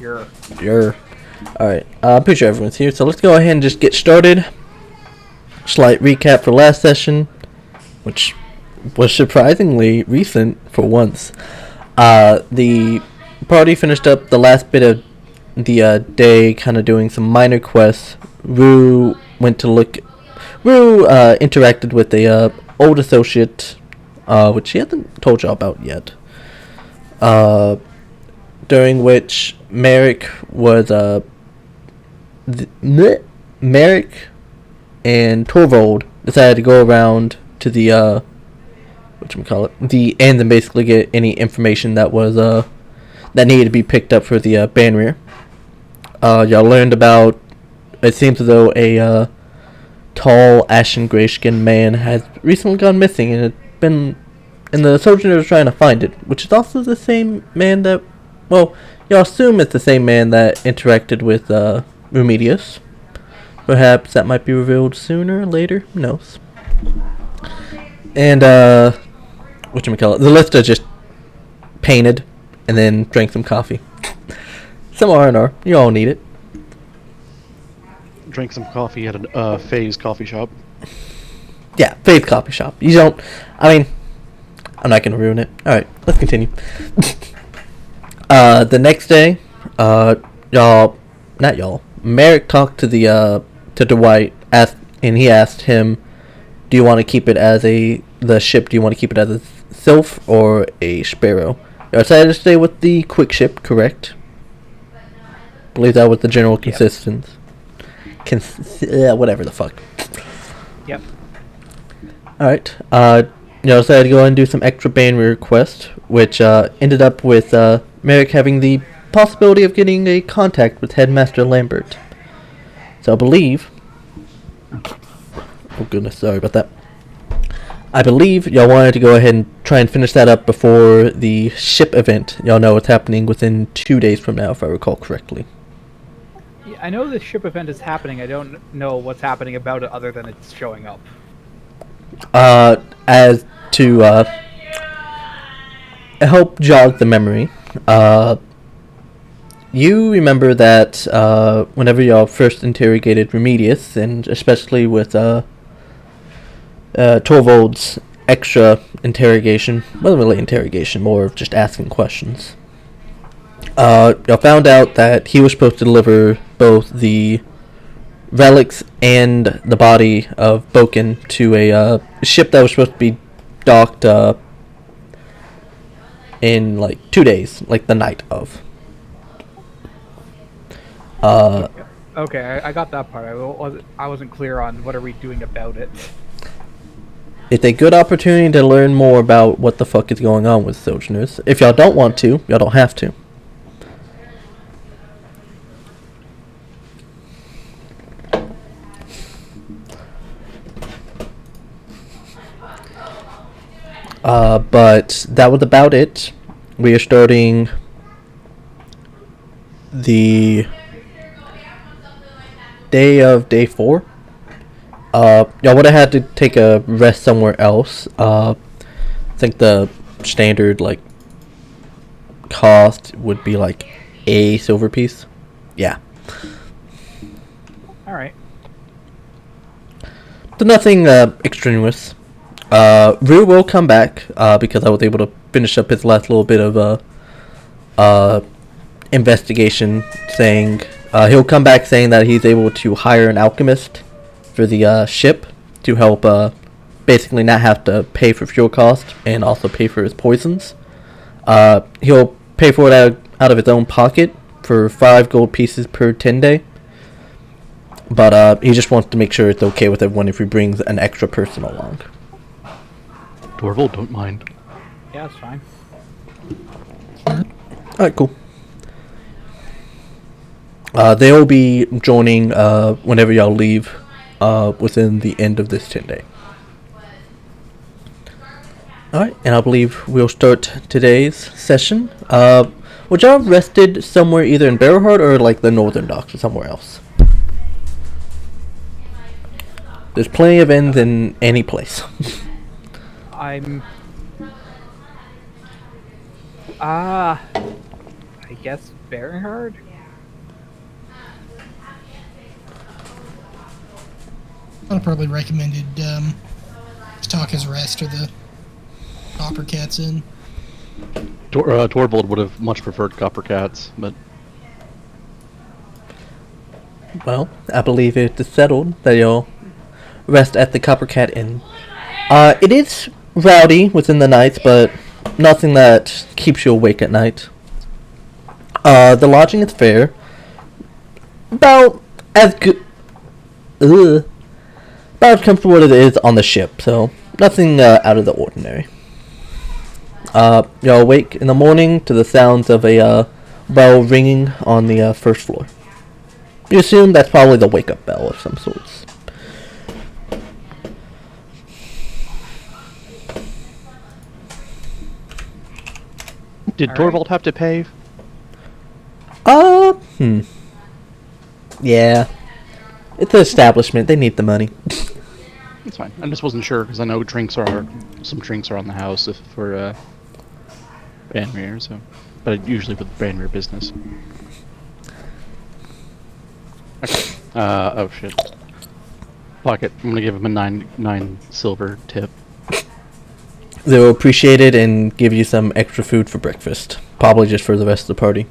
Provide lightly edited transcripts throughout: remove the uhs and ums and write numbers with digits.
You're Sure. Alright, pretty sure everyone's here, so let's go ahead and just get started. Slight recap for last session, which was surprisingly recent for once. The party finished up the last bit of the day, kind of doing some minor quests. Rue interacted with a old associate, which she hasn't told y'all about yet. During which Merrick was Merrick and Torvald decided to go around to the the end and basically get any information that was that needed to be picked up for the Banrir. Y'all learned about, it seems as though a tall, ashen gray-skinned man has recently gone missing, and the soldier was trying to find it, which is also the same man that, well, y'all assume it's the same man that interacted with Madaeus. Perhaps that might be revealed sooner or later, who knows. And the Lister just painted and then drank some coffee. Some R&R, you all need it. Drank some coffee at a Faye's coffee shop. Yeah, Faith coffee shop. You don't, I mean, I'm not gonna ruin it. Alright, let's continue. The next day, Merrick talked to Dwight, he asked him, do you want to keep it as do you want to keep it as a Sylph or a Sparrow? You decided to stay with the quick ship, correct? I believe that was the general consistency. Whatever the fuck. Yep. Alright, decided to go and do some extra Banrir quest, which ended up with Merrick having the possibility of getting a contact with Headmaster Lambert. So I believe... Oh goodness, sorry about that. I believe y'all wanted to go ahead and try and finish that up before the ship event. Y'all know it's happening within 2 days from now, if I recall correctly. Yeah, I know the ship event is happening. I don't know what's happening about it other than it's showing up. As to help jog the memory, you remember that whenever y'all first interrogated Remedius, and especially with Torvald's extra interrogation, wasn't really interrogation, more of just asking questions, y'all found out that he was supposed to deliver both the relics and the body of Boken to a ship that was supposed to be docked in like 2 days, like the night of. Okay, I got that part. I wasn't clear on what are we doing about it. It's a good opportunity to learn more about what the fuck is going on with Sojourners. If y'all don't want to, y'all don't have to. But that was about it. We are starting the day of day 4. Y'all would have had to take a rest somewhere else. I think the standard cost would be like a silver piece. Yeah. All right. So nothing extraneous. Rue will come back because I was able to finish up his last little bit of investigation, saying he'll come back saying that he's able to hire an alchemist for the ship to help basically not have to pay for fuel cost and also pay for his poisons. He'll pay for it out of his own pocket for 5 gold pieces per 10 day. But he just wants to make sure it's okay with everyone if he brings an extra person along. Torvald, don't mind. Yeah, that's fine. Alright, cool. They'll be joining whenever y'all leave within the end of this 10 day. Alright, and I believe we'll start today's session. Was y'all rested somewhere either in Banrir or like the northern docks or somewhere else? There's plenty of inns in any place. I guess Banrir? I'd probably recommended to talk his rest or the Copper Cats in. Torvald would have much preferred copper cats, but Well, I believe it is settled that you'll rest at the Copper Cat Inn. It is rowdy within the nights, but nothing that keeps you awake at night. The lodging is fair. About as good... about as comfortable as it is on the ship, so nothing out of the ordinary. You'll awake in the morning to the sounds of a bell ringing on the first floor. You assume that's probably the wake-up bell of some sorts. did All Torvald have to pay? Yeah. It's an establishment. They need the money. It's fine. I just wasn't sure because I know some drinks are on the house for Banrir, so, but usually with Banrir business. Okay. Oh shit. Pocket. I'm gonna give him a nine silver tip. They'll appreciate it and give you some extra food for breakfast. Probably just for the rest of the party.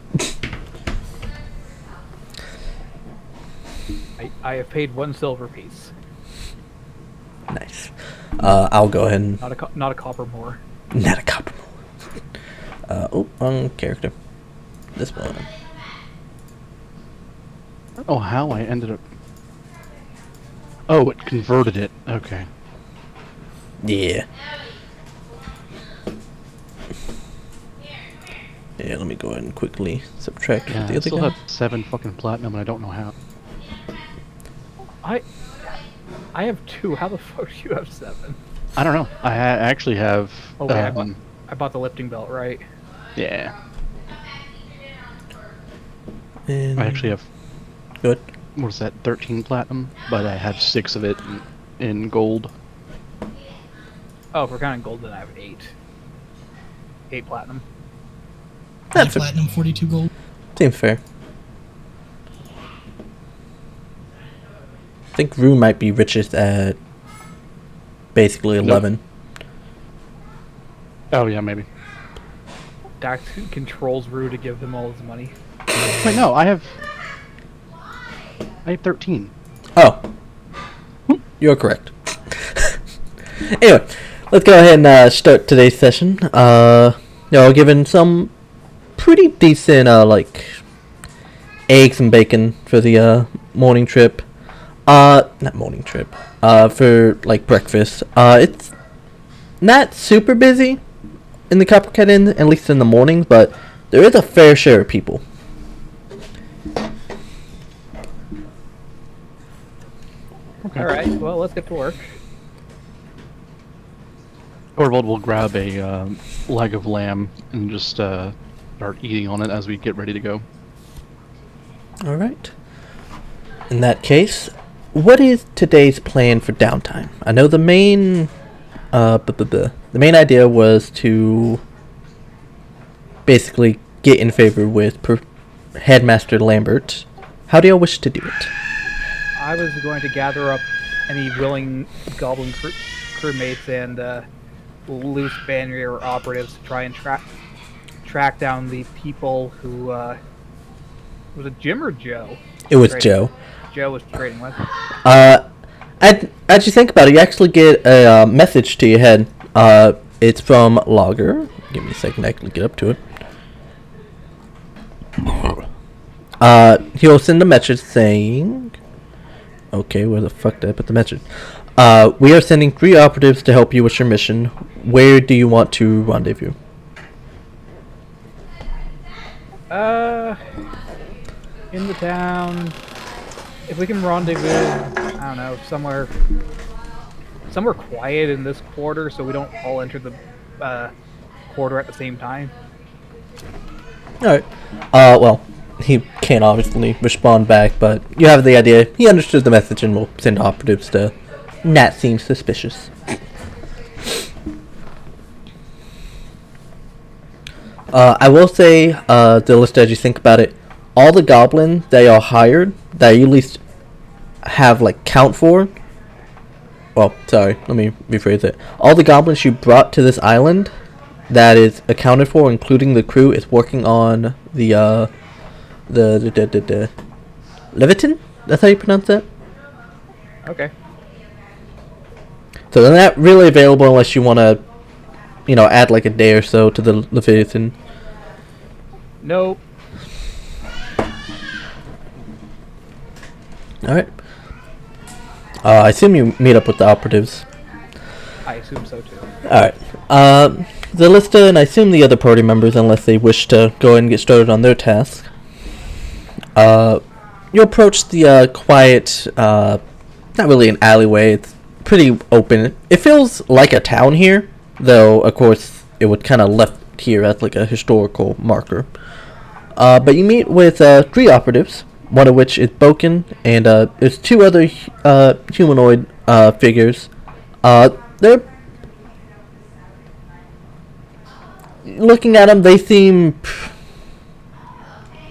I have paid 1 silver piece. Nice. I'll go ahead and... Not a copper more. Not a copper. Wrong character. This one. Oh, how I ended up... Oh, it converted it. Okay. Yeah. Yeah, let me go ahead and quickly subtract Yeah, the I other still guy. have 7 fucking platinum and I don't know how. I have 2. How the fuck do you have 7? I don't know. I actually have... Oh wait, I bought the lifting belt, right? Yeah. And I actually have... Good. What is that? 13 platinum? But I have 6 of it in gold. Oh, if we're counting gold, then I have 8. 8 platinum. 5 That's platinum, 42 gold. Seems fair. I think Rue might be richest at basically 11. Oh yeah, maybe. Dax controls Rue to give him all his money. Wait, no, I have 13. Oh. You're correct. Anyway, let's go ahead and start today's session. Given some pretty decent, like, eggs and bacon for the morning trip. Not morning trip. For, like, breakfast. It's not super busy in the Coppercat Inn, at least in the mornings, but there is a fair share of people. Okay. Alright, well, let's get to work. Torvald will grab a leg of lamb and just start eating on it as we get ready to go. Alright. In that case, what is today's plan for downtime? I know the main the main idea was to basically get in favor with Headmaster Lambert. How do y'all wish to do it? I was going to gather up any willing goblin crewmates and loose Banrir operatives to try and track down the people who was it Jim or Joe? It was Trading. Joe. Joe was trading with. As you think about it, you actually get a message to your head. It's from Logger. Give me a second, I can get up to it. He'll send a message saying... Okay, where the fuck did I put the message? We are sending 3 operatives to help you with your mission. Where do you want to rendezvous? In the town. If we can rendezvous, I don't know, somewhere quiet in this quarter, so we don't all enter the quarter at the same time. Alright. Well, he can't obviously respond back, but you have the idea. He understood the message and will send operatives to not seem suspicious. I will say, the list as you think about it, all the goblins that y'all hired, that you at least have, like, count for, well, sorry, let me rephrase it. All the goblins you brought to this island that is accounted for, including the crew, is working on the Leviton? That's how you pronounce that? Okay. So they're not really available unless you want to, add like a day or so to the Leviathan. Nope. Alright. I assume you meet up with the operatives. I assume so too. Alright. The Lista and I assume the other party members, unless they wish to go ahead and get started on their task. You approach the quiet, not really an alleyway, it's pretty open. It feels like a town here, though, of course, it would kind of left here as like a historical marker. But you meet with 3 operatives, one of which is Boken, and there's 2 other humanoid figures. They're looking at them, they seem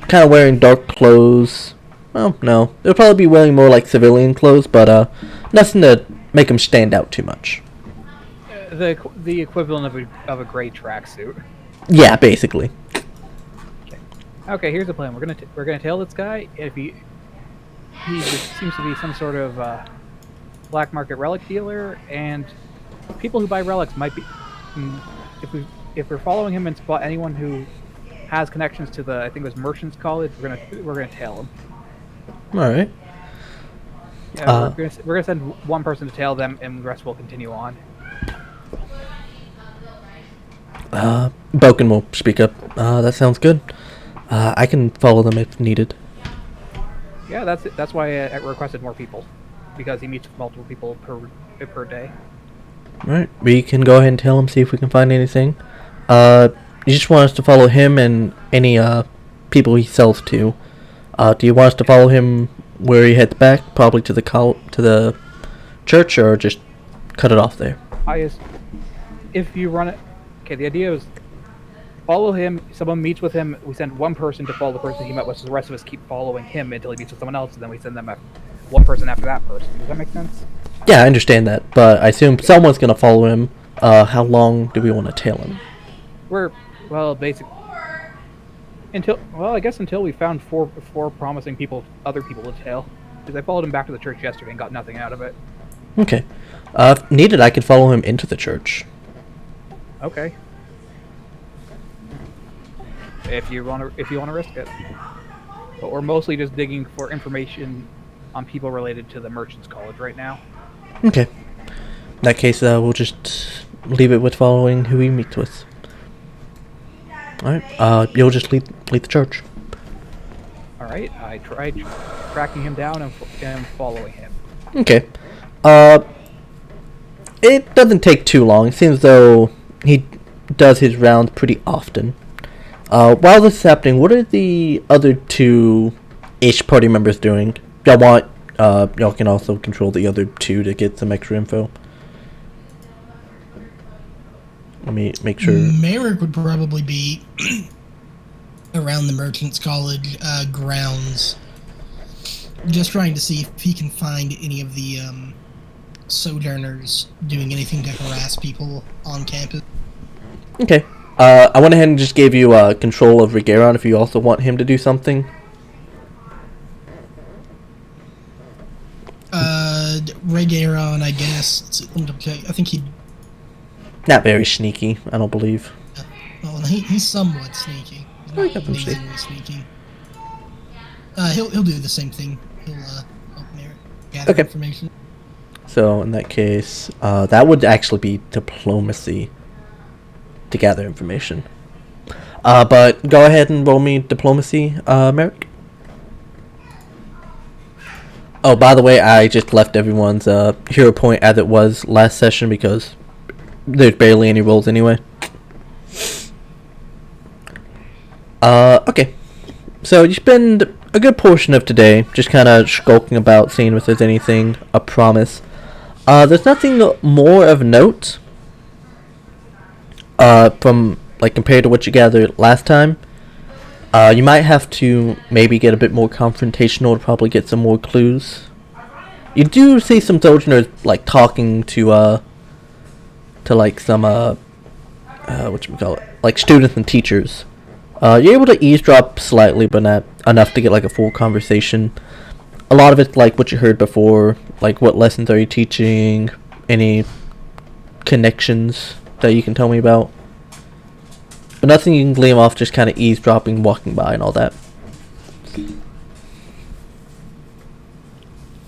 kind of wearing dark clothes. Well, no, they'll probably be wearing more like civilian clothes, but nothing to make them stand out too much. The equivalent of a gray tracksuit. Yeah, basically. Okay, here's the plan. We're gonna tail this guy. If he seems to be some sort of black market relic dealer, and people who buy relics might be. If we're following him and spot anyone who has connections to I think it was Merchants College, we're gonna tail him. All right. Yeah, we're gonna send one person to tail them, and the rest will continue on. Boken will speak up. That sounds good. I can follow them if needed. Yeah, that's it. That's why I requested more people, because he meets multiple people per day. Alright, we can go ahead and tell him, see if we can find anything. You just want us to follow him and any people he sells to. Do you want us to follow him where he heads back, probably to the church, or just cut it off there? If you run it, okay. The idea is follow him. Someone meets with him. We send one person to follow the person he met with. So the rest of us keep following him until he meets with someone else, and then we send them one person after that person. Does that make sense? Yeah, I understand that, but I assume someone's gonna follow him. How long do we want to tail him? Basically, until we found four promising other people to tail. Because I followed him back to the church yesterday and got nothing out of it. Okay. If needed, I can follow him into the church. Okay. If you want to risk it. But we're mostly just digging for information on people related to the Merchants College right now. Okay. In that case, we'll just leave it with following who he meets with. Alright, you'll just lead the church. Alright, I tried tracking him down and following him. Okay. It doesn't take too long. It seems though he does his rounds pretty often. While this is happening, what are the other 2-ish party members doing? Y'all can also control the other 2 to get some extra info. Let me make sure. Merrick would probably be around the Merchants College grounds, just trying to see if he can find any of the sojourners doing anything to harass people on campus. Okay. I went ahead and just gave you control of Rigaron if you also want him to do something. Regaron, I guess. Let me double check. I think he'd... Not very sneaky, I don't believe. Well, he's somewhat sneaky. He's not amazingly sneaky. He'll do the same thing. He'll help Merrick gather information. So in that case, that would actually be diplomacy to gather information. But go ahead and roll me diplomacy, Merrick. Oh, by the way, I just left everyone's hero point as it was last session because there's barely any rolls anyway. Okay. So you spend a good portion of today just kind of skulking about, seeing if there's anything of promise. There's nothing more of note from, like, compared to what you gathered last time. You might have to maybe get a bit more confrontational to probably get some more clues. You do see some Sojourners like talking to like some whatchamacallit, like students and teachers. You're able to eavesdrop slightly, but not enough to get like a full conversation. A lot of it's like what you heard before, like what lessons are you teaching, any connections that you can tell me about. But nothing you can glean off, just kind of eavesdropping, walking by and all that.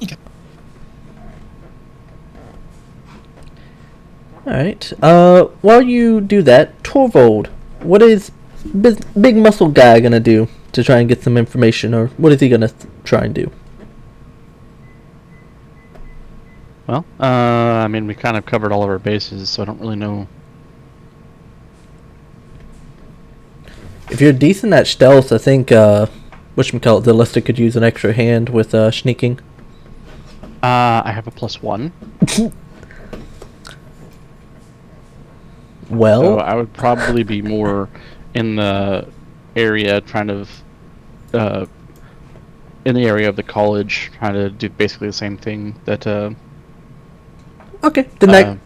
Okay. Alright, while you do that, Torvald, what is big muscle guy gonna do to try and get some information, or what is he gonna try and do? Well, I mean, we kind of covered all of our bases, so I don't really know. If you're decent at stealth, I think, whatchamacallit, the lister could use an extra hand with, sneaking. I have a +1. Well, So I would probably be more in the area, in the area of the college, trying to do basically the same thing that okay. Then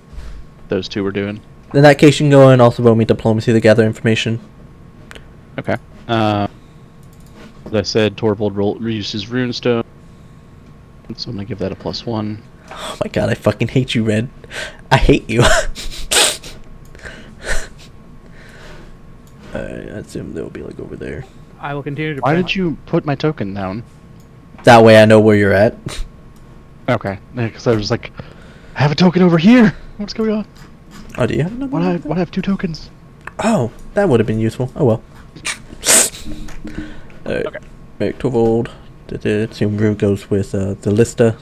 those two were doing. in that case, you can go and also roll me diplomacy to gather information. Okay. As I said, Torvald used his runestone, so I'm gonna give that a +1. Oh my god, I fucking hate you, Red. I hate you. I assume they'll be like over there. I will continue to. Why did you put my token down? That way I know where you're at. Okay, because I was like, I have a token over here. What's going on? Oh, do you have another one? Why do I have 2 tokens? Oh, that would have been useful. Oh well. Alright. Okay. Merrick Torvald. Assume Rue goes with the lister.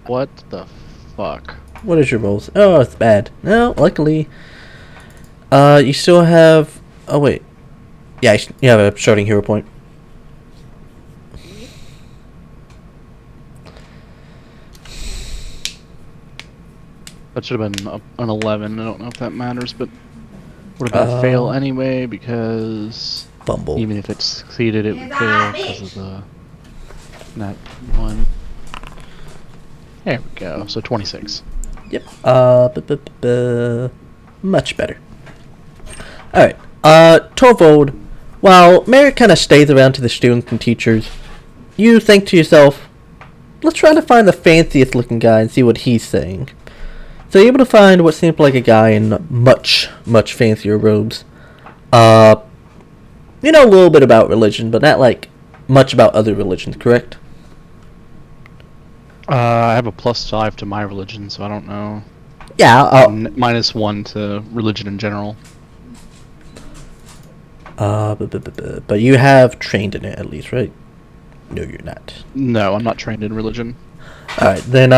What the fuck? What is your rolls? Oh, it's bad. No, luckily. You still have. Oh wait. Yeah, you have a starting hero point. That should have been an 11. I don't know if that matters, but would have been a fail anyway because Fumble. even if it succeeded, it would fail because of the that one. There we go. So 26. Yep. Much better. Alright. Torvald, while Merrick kind of stays around to the students and teachers, you think to yourself, let's try to find the fanciest looking guy and see what he's saying. So you're able to find what seems like a guy in much fancier robes. You know a little bit about religion, but not like much about other religions, correct? I have a +5 to my religion, so I don't know. Yeah, -1 to religion in general. but you have trained in it at least, right? No, you're not. No, I'm not trained in religion. Alright, then,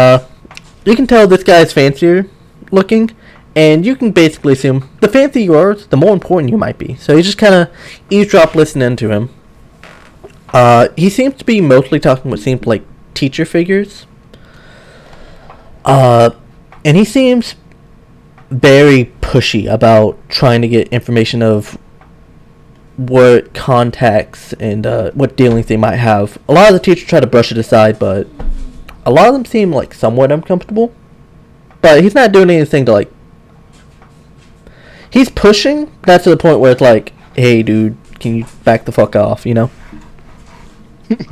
you can tell this guy's fancier looking, and you can basically assume the fancier you are, the more important you might be. So you just kind of eavesdrop listening to him. He seems to be mostly talking what seems like teacher figures. And he seems very pushy about trying to get information of what contacts and what dealings they might have. A lot of the teachers try to brush it aside, but a lot of them seem like somewhat uncomfortable. But he's not doing anything to like. He's pushing. That's to the point where it's like, hey, dude, can you back the fuck off? You know.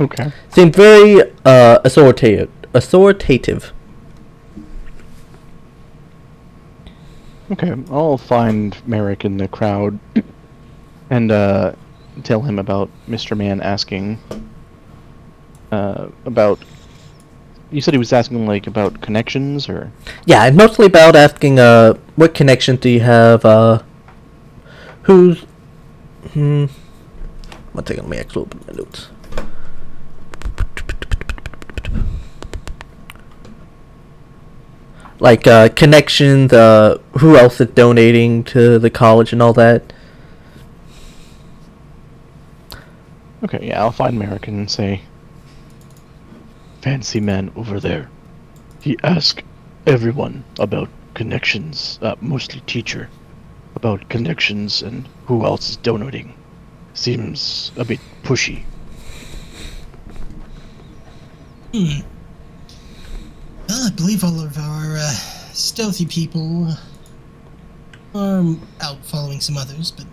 Okay. Seemed very authoritative. Okay, I'll find Merrick in the crowd and tell him about Mr. Man asking about. You said he was asking like about connections, or? Yeah, and mostly about asking what connections do you have? Who's? One second, let me actually open my notes. Like connections, who else is donating to the college and all that. Okay, yeah, I'll find Merrick and say, fancy man over there. He asked everyone about connections, mostly teacher, about connections and who else is donating. Seems a bit pushy. Well, I believe all of our stealthy people are out following some others, but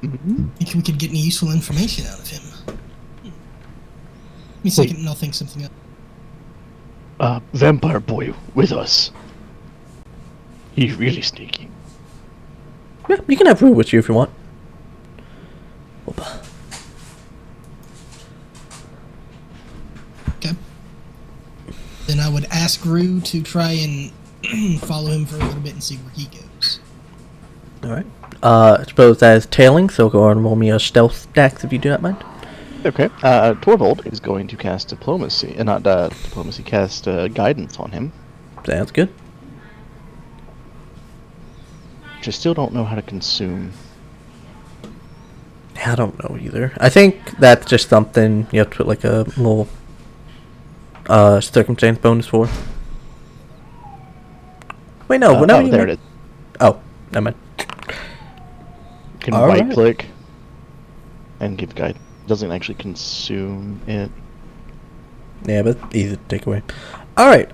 Mm-hmm. I think we could get any useful information out of him. Give me a second and I'll think something up. Vampire boy with us. He's really sneaky. Yeah, you can have Rue with you if you want. Opa. Okay. Then I would ask Rue to try and follow him for a little bit and see where he goes. Alright. I suppose that is tailing, so go on and roll me a stealth stacks if you do not mind. Okay. Torvald is going to cast diplomacy, cast guidance on him. Sounds good. Which I still don't know how to consume. I don't know either. I think that's just something you have to put like a little circumstance bonus for. Wait, no. Whenever there it is. Oh, never mind. You can Alright. right click and give guide. Doesn't actually consume it. Yeah, but easy to take away. Alright,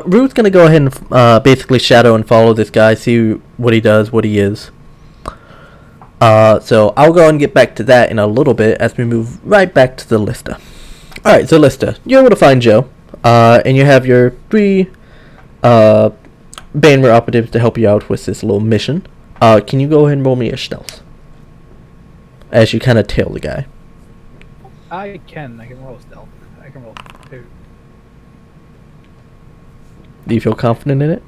Rue's gonna go ahead and basically shadow and follow this guy, see what he does, what he is. So I'll go and get back to that in a little bit as we move right back to the Lista. Alright, so Lista, you're able to find Joe, and you have your 3 Banrir operatives to help you out with this little mission. Can you go ahead and roll me a stealth? As you kind of tail the guy. I can roll stealth. I can roll 2. Do you feel confident in it?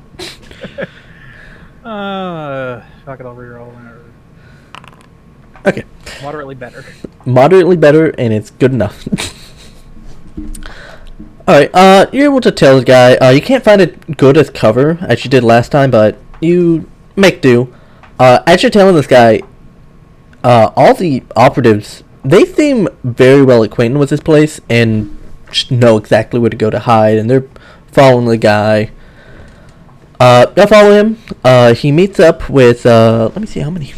Fuck it, I'll reroll whenever. Okay. Moderately better. Moderately better, and it's good enough. Alright, you're able to tell the guy, you can't find it good as cover, as you did last time, but you make do. As you're telling this guy, all the operatives, they seem very well acquainted with this place, and just know exactly where to go to hide, and they're following the guy. They'll follow him. He meets up with, let me see how many.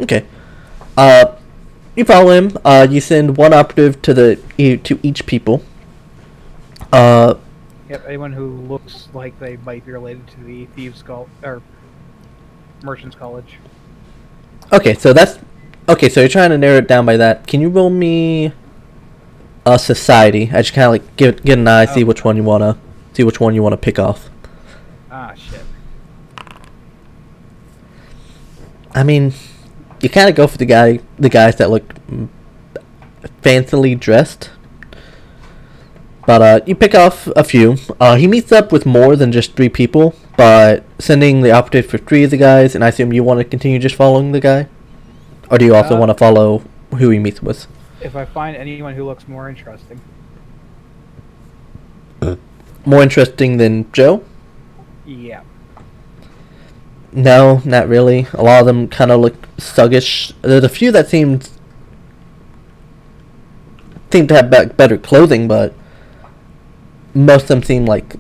Okay. You follow him. You send one operative to each people. Yep, anyone who looks like they might be related to the Thieves' College, or Merchants' College. Okay, so that's... Okay, so you're trying to narrow it down by that. Can you roll me a society? I just kind of like get an eye, see which one you wanna pick off. Ah, shit. I mean, you kind of go for the guys that look fancily dressed. But you pick off a few. He meets up with more than just 3 people, but sending the operative for 3 of the guys, and I assume you want to continue just following the guy? Or do you also want to follow who he meets with? If I find anyone who looks more interesting. More interesting than Joe? Yeah. No, not really. A lot of them kind of look sluggish. There's a few that seem to have better clothing, but most of them seem like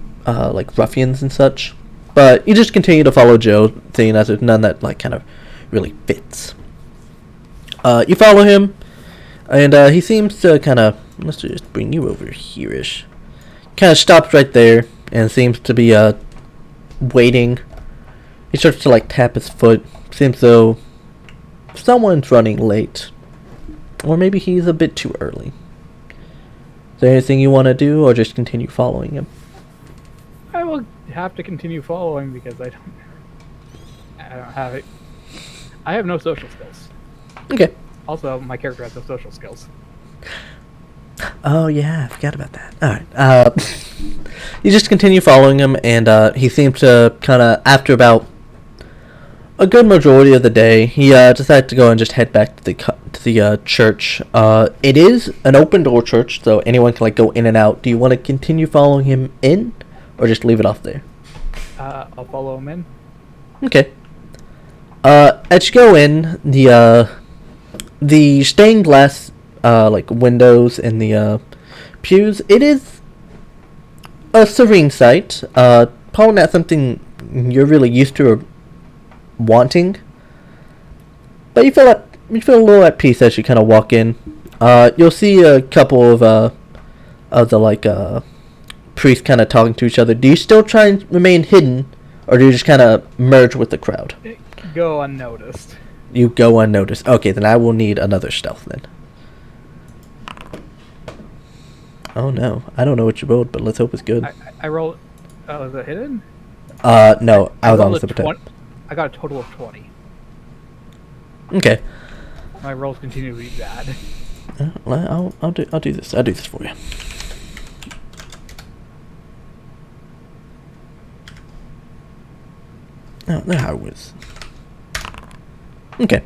ruffians and such. But you just continue to follow Joe, seeing as there's none that like kind of really fits. You follow him, and he seems to kind of... Let's just bring you over here-ish. Kind of stops right there, and seems to be waiting. He starts to like tap his foot. Seems though someone's running late, or maybe he's a bit too early. Is there anything you want to do, or just continue following him? I will have to continue following because I don't have it. I have no social skills. Okay. Also, my character has no social skills. Oh yeah, I forgot about that. Alright. You just continue following him, and he seems to kind of, after about a good majority of the day, he decided to go and just head back to the church. It is an open door church, so anyone can like go in and out. Do you want to continue following him in, or just leave it off there? I'll follow him in. Okay. As you go in, the stained glass like windows in the pews, it is a serene sight. Probably not something you're really used to or wanting. But you feel a little at peace as you kind of walk in. You'll see a couple of the priests kind of talking to each other. Do you still try and remain hidden, or do you just kind of merge with the crowd? Go unnoticed. You go unnoticed. Okay, then I will need another stealth then. Oh no, I don't know what you rolled, but let's hope it's good. I rolled. Oh, is it hidden? No, I was on the the I got a total of 20. Okay. My rolls continue to be bad. I'll do this. I'll do this for you. Oh, there I was. Okay.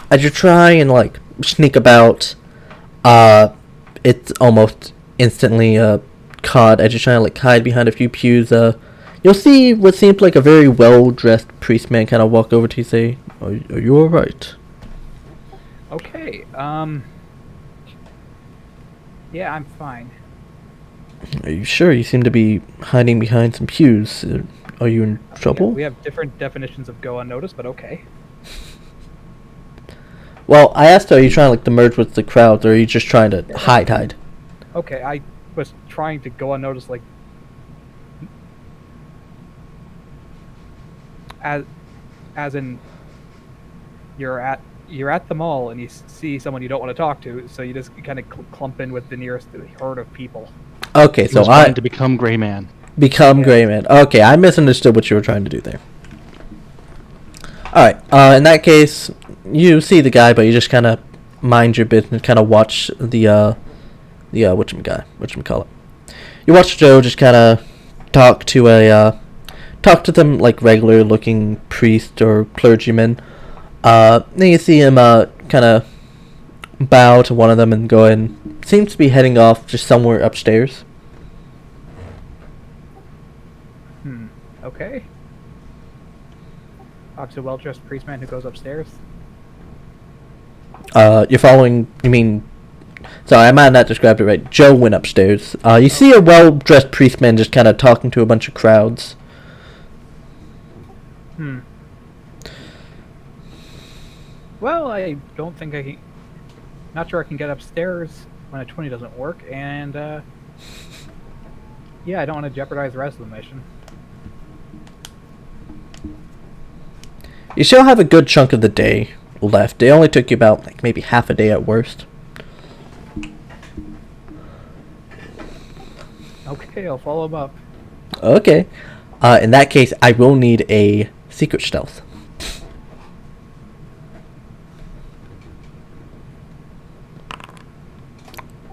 As you try and like sneak about, it's almost instantly caught. As you try to like hide behind a few pews, you'll see what seems like a very well-dressed priest man kind of walk over to you, say, "Are you all right?" Okay. Yeah, I'm fine. Are you sure? You seem to be hiding behind some pews. Are you in trouble? We have different definitions of go unnoticed, but okay. Well, I asked, are you trying like to merge with the crowd, or are you just trying to hide? Okay, I was trying to go unnoticed, like as in you're at the mall and you see someone you don't want to talk to, so you just kind of clump in with the nearest herd of people. Okay, so trying to become Gray Man. Become Gray Man. Okay, I misunderstood what you were trying to do there. Alright, in that case, you see the guy, but you just kind of mind your business, kind of watch the whatchamacallit. You watch Joe just kind of talk to them like regular looking priest or clergyman. Then you see him kind of bow to one of them and go in. Seems to be heading off just somewhere upstairs. Okay. Talks to a well-dressed priest man who goes upstairs. You're following. You mean? Sorry, I might have not described it right. Joe went upstairs. You see a well-dressed priest man just kind of talking to a bunch of crowds. Well, I don't think I can. Not sure I can get upstairs when a 20 doesn't work, and yeah, I don't want to jeopardize the rest of the mission. You still have a good chunk of the day left. It only took you about like maybe half a day at worst. Okay, I'll follow him up. Okay. In that case, I will need a secret stealth.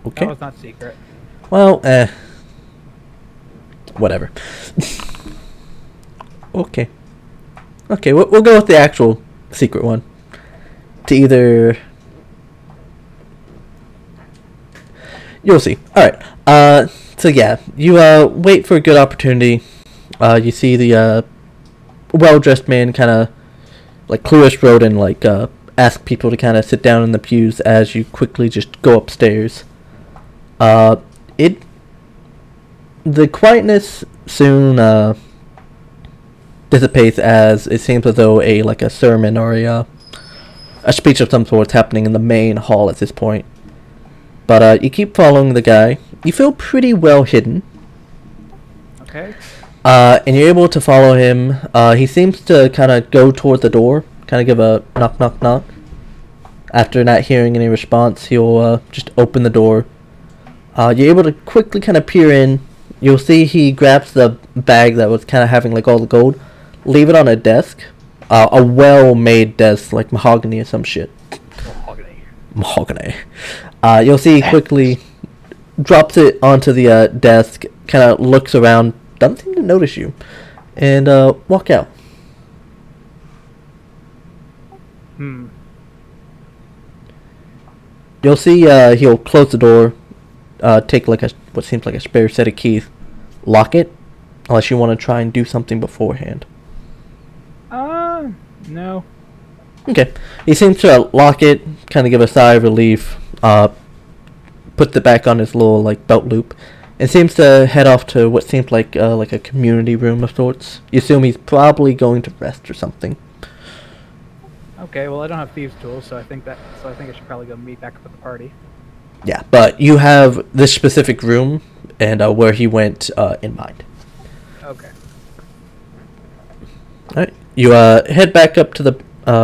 Okay. That was not secret. Well, whatever. Okay. Okay, we'll go with the actual secret one. To either... You'll see. Alright. So yeah, you wait for a good opportunity. You see the well-dressed man kind of like clear his throat and like ask people to kind of sit down in the pews as you quickly just go upstairs. The quietness soon dissipates as it seems as though a sermon or a speech of some sort is happening in the main hall at this point. But you keep following the guy. You feel pretty well hidden. Okay. And you're able to follow him. He seems to kind of go toward the door, kind of give a knock, knock, knock. After not hearing any response, he'll just open the door. You're able to quickly kind of peer in. You'll see he grabs the bag that was kind of having like all the gold, leave it on a desk, a well-made desk, like mahogany or some shit. Mahogany. You'll see he quickly drops it onto the desk, kind of looks around, doesn't seem to notice you, and walk out. You'll see he'll close the door, take like what seems like a spare set of keys, lock it, unless you want to try and do something beforehand. No. Okay. He seems to lock it, kind of give a sigh of relief, puts it back on his little like belt loop, and seems to head off to what seems like a community room of sorts. You assume he's probably going to rest or something. Okay, well I don't have thieves' tools, so I think I should probably go meet back up with the party. Yeah, but you have this specific room and where he went in mind. Okay. Alright, you head back up to the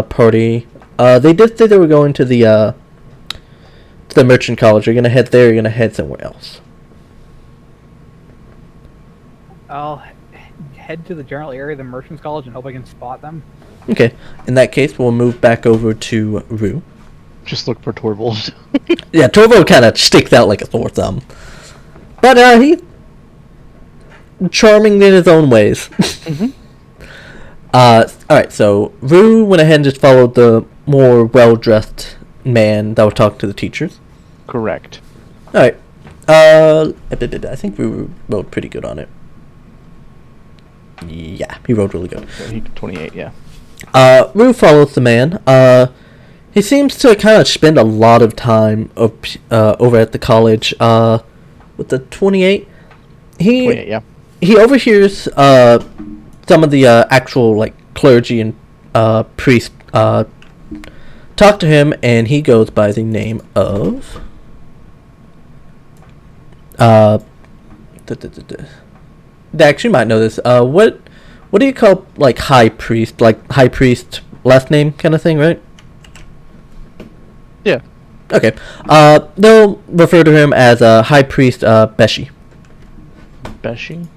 party. They did say they were going to the merchant college. You're gonna head there. You're gonna head somewhere else. I'll head to the general area of the merchants college and hope I can spot them. Okay, in that case, we'll move back over to Rue. Just look for Torvald. Yeah, Torvo kind of sticks out like a sore thumb, but he charming in his own ways. All right, so Rue went ahead and just followed the more well-dressed man that was talking to the teachers. Correct. All right, I think Rue rode pretty good on it. Yeah, he rode really good. 28, yeah. Rue follows the man. He seems to kind of spend a lot of time over at the college. With the 28, 28, yeah. He overhears some of the actual like clergy and priests talk to him, and he goes by the name of Dax, you might know this. What do you call like high priest? Like high priest last name kind of thing, right? Yeah. Okay. They'll refer to him as High Priest Beshi. Beshi?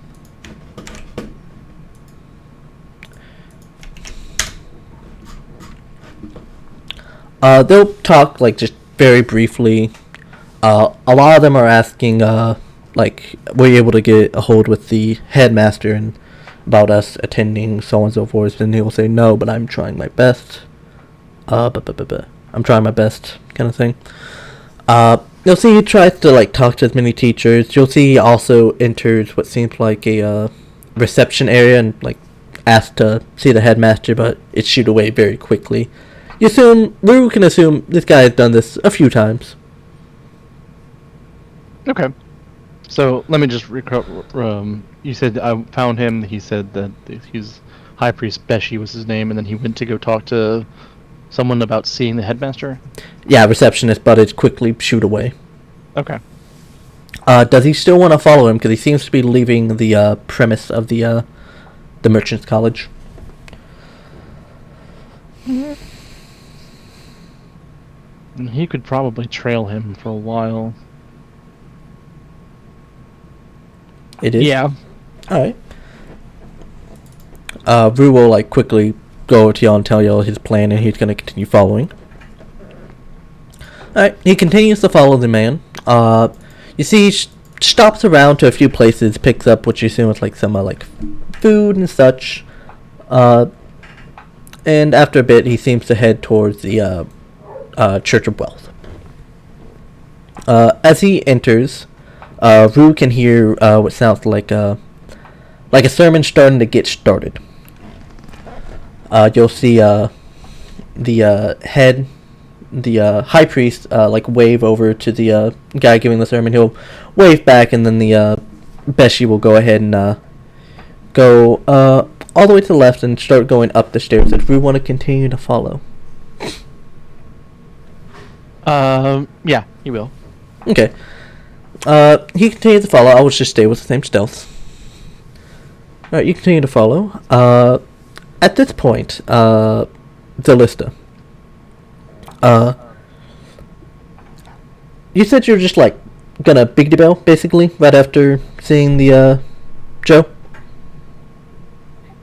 They'll talk like just very briefly. A lot of them are asking like, were you able to get a hold with the headmaster and about us attending so on and so forth? And he'll say no, but I'm trying my best. I'm trying my best, kind of thing. You'll see he tries to like talk to as many teachers. You'll see he also enters what seems like a reception area and like asks to see the headmaster, but it's shooed away very quickly. Rue can assume this guy has done this a few times. Okay. So let me just you said I found him. He said that he's High Priest Beshi was his name, and then he went to go talk to someone about seeing the headmaster? Yeah, receptionist, but it's quickly shoot away. Okay. Does he still want to follow him? Because he seems to be leaving the premise of the Merchants College. And he could probably trail him for a while. It is? Yeah. Alright. Rue will like quickly go over to y'all and tell y'all his plan, and he's going to continue following. Alright, he continues to follow the man. You see, he stops around to a few places, picks up what you assume is like some like food and such. And after a bit, he seems to head towards the Church of Wealth. As he enters, Rue can hear what sounds like a sermon starting to get started. You'll see the high priest like wave over to the guy giving the sermon. He'll wave back, and then the Beshi will go ahead and go all the way to the left and start going up the stairs. If we want to continue to follow. Yeah, he will. Okay. He continues to follow. I will just stay with the same stealth. Alright, you continue to follow. At this point, Delista. You said you're just like gonna big the bell, basically, right after seeing the Joe?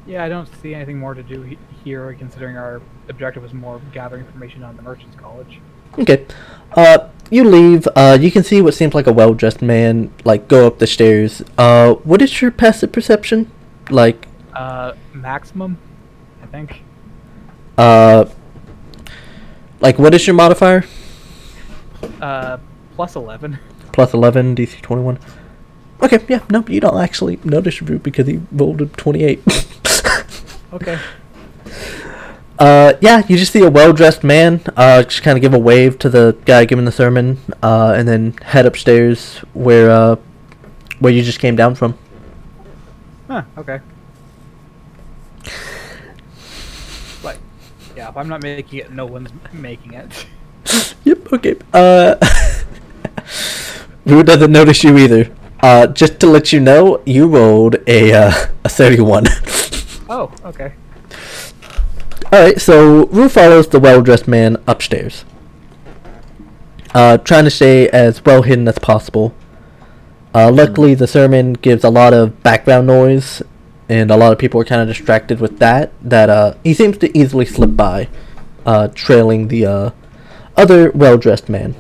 Yeah, I don't see anything more to do here, considering our objective was more gathering information on the Merchants College. Okay. You leave. You can see what seems like a well-dressed man, like, go up the stairs. What is your passive perception? Like... maximum, I think. Like, what is your modifier? Plus 11. Plus 11, DC 21. Okay, yeah, nope, you don't actually notice Root because he rolled a 28. Okay. Yeah, you just see a well-dressed man, just kind of give a wave to the guy giving the sermon, and then head upstairs where you just came down from. Huh, okay. Yeah, if I'm not making it, no one's making it. Yep. Okay. Rue doesn't notice you either. Just to let you know, you rolled a 31. Oh, okay. Alright, so Rue follows the well-dressed man upstairs. Trying to stay as well hidden as possible. Luckily, the sermon gives a lot of background noise, and a lot of people are kind of distracted with that he seems to easily slip by, trailing the other well-dressed man.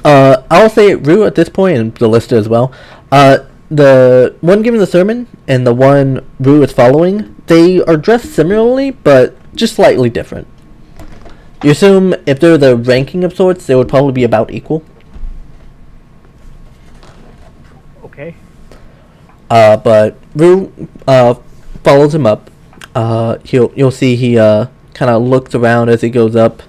I'll say Rue at this point, and Ballista as well, the one giving the sermon and the one Rue is following, they are dressed similarly, but just slightly different. You assume if they're the ranking of sorts, they would probably be about equal. Okay. But Rue follows him up. You'll see he kind of looks around as he goes up.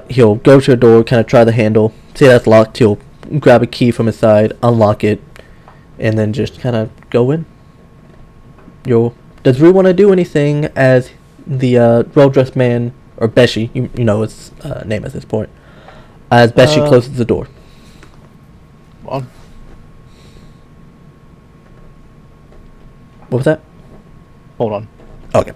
He'll go to a door, kind of try the handle, see that's locked. He'll grab a key from his side, unlock it, and then just kind of go in. Does Rue want to do anything as the well-dressed man, or Beshi, you know his name at this point, as Beshi closes the door? On. What was that? Hold on. Okay.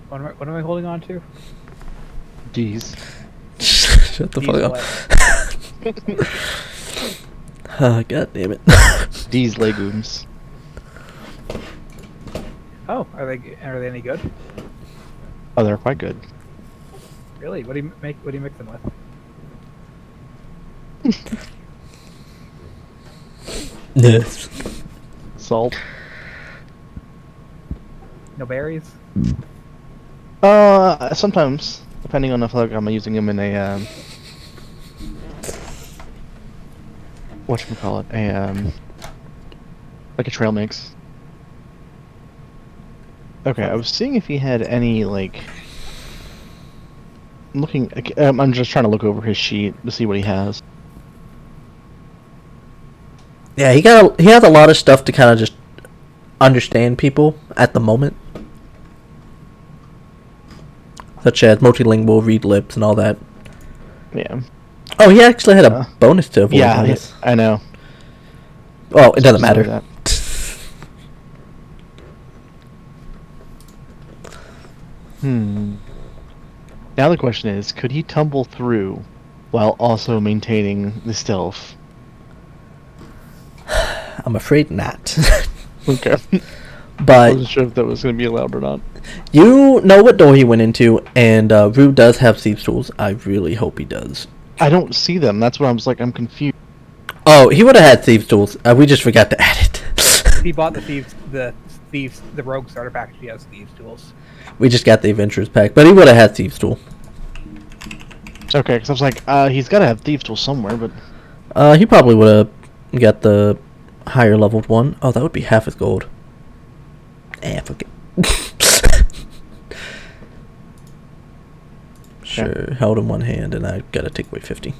What am I holding on to? D's. Shut the fuck up. God damn it. D's legumes. Oh, are they any good? Oh, they're quite good. Really? What do you mix them with? Yes. Salt. No berries? Sometimes, depending on if like I'm using them in a whatchamacallit, like a trail mix. Okay, I was seeing if he had any like. I'm just trying to look over his sheet to see what he has. Yeah, he has a lot of stuff to kind of just understand people at the moment, such as multilingual, read lips, and all that. Yeah. Oh, he actually had a bonus to avoid. Yeah, bonus. I know. Well, it doesn't matter. That. Now the question is, could he tumble through while also maintaining the stealth? I'm afraid not. Okay. I But wasn't sure if that was going to be allowed or not. you know what door he went into, and Rue does have thieves' tools. I really hope he does. I don't see them. That's what I was like. I'm confused. Oh, he would have had thieves' tools. We just forgot to add it. He bought the rogue starter package. He has thieves tools. We just got the adventurers pack, but he would have had thieves' tool. Okay, because I was like, he's got to have thieves tool somewhere, but He probably would have got the higher leveled one. Oh, that would be half his gold. Fuck it. Sure, held in one hand, and I gotta take away 50.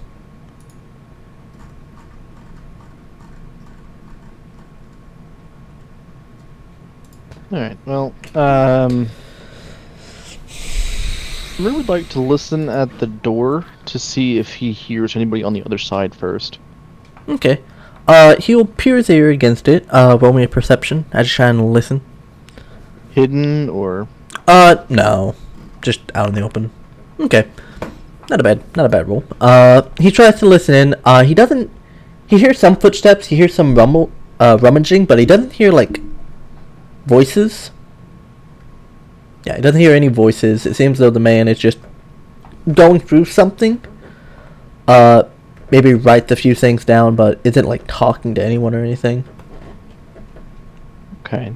all right. Well, I would like to listen at the door to see if he hears anybody on the other side first. Okay. He'll peer his ear against it. Roll me a perception. I just try and listen. Hidden or No. Just out in the open. Okay. Not a bad roll. He tries to listen in. He hears some footsteps, he hears some rummaging, but he doesn't hear, like, voices. Yeah, he doesn't hear any voices. It seems as though the man is just going through something. Maybe writes a few things down, but isn't, like, talking to anyone or anything. okay.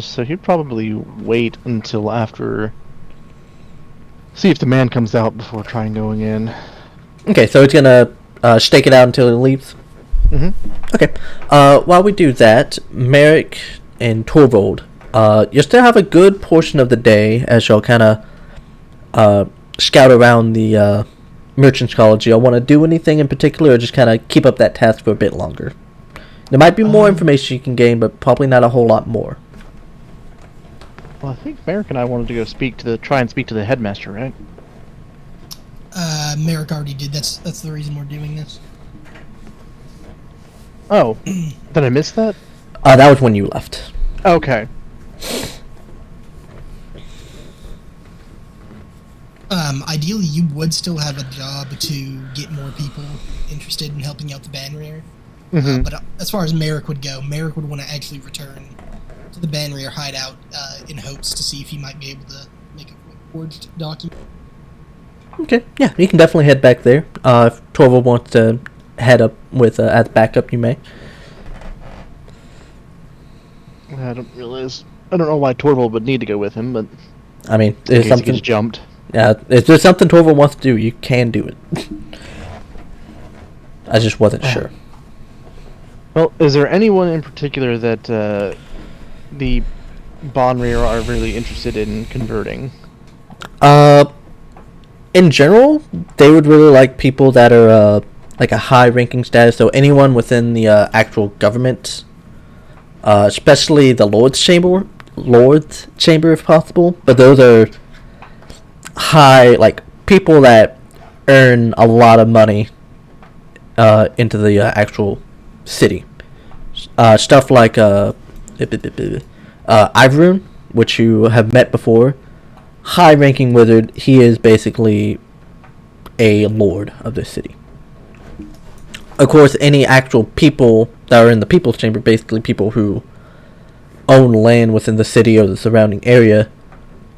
So he'd probably wait until after. See if the man comes out before trying going in. Okay, so he's gonna stake it out until he leaves. Mm-hmm. Okay. While we do that, Merrick and Torvald, you still have a good portion of the day as y'all kind of scout around the Merchants College, do y'all want to do anything in particular, or just kind of keep up that task for a bit longer? There might be more information you can gain, but probably not a whole lot more. Well, I think Merrick and I wanted to go try and speak to the headmaster, right? Merrick already did. That's the reason we're doing this. Oh, did I miss that? That was when you left. Okay. Ideally, you would still have a job to get more people interested in helping out the Banrir. Mm-hmm. But as far as Merrick would go, Merrick would want to actually return to the Banrir hideout in hopes to see if he might be able to make a forged document. Okay, yeah, you can definitely head back there. If Torval wants to head up with as backup, you may. I don't know why Torvald would need to go with him, but I mean, in there's case he something. gets jumped. Yeah, if there's something Torval wants to do, you can do it. I just wasn't sure. Well, is there anyone in particular that the Banrir are really interested in converting? In general, they would really like people that are like a high-ranking status. So anyone within the actual government, especially the Lord's Chamber if possible. But those are high, like people that earn a lot of money into the actual city. Stuff like Ivroon, which you have met before. High-ranking wizard. He is basically a lord of this city. Of course, any actual people that are in the People's Chamber, basically people who own land within the city or the surrounding area,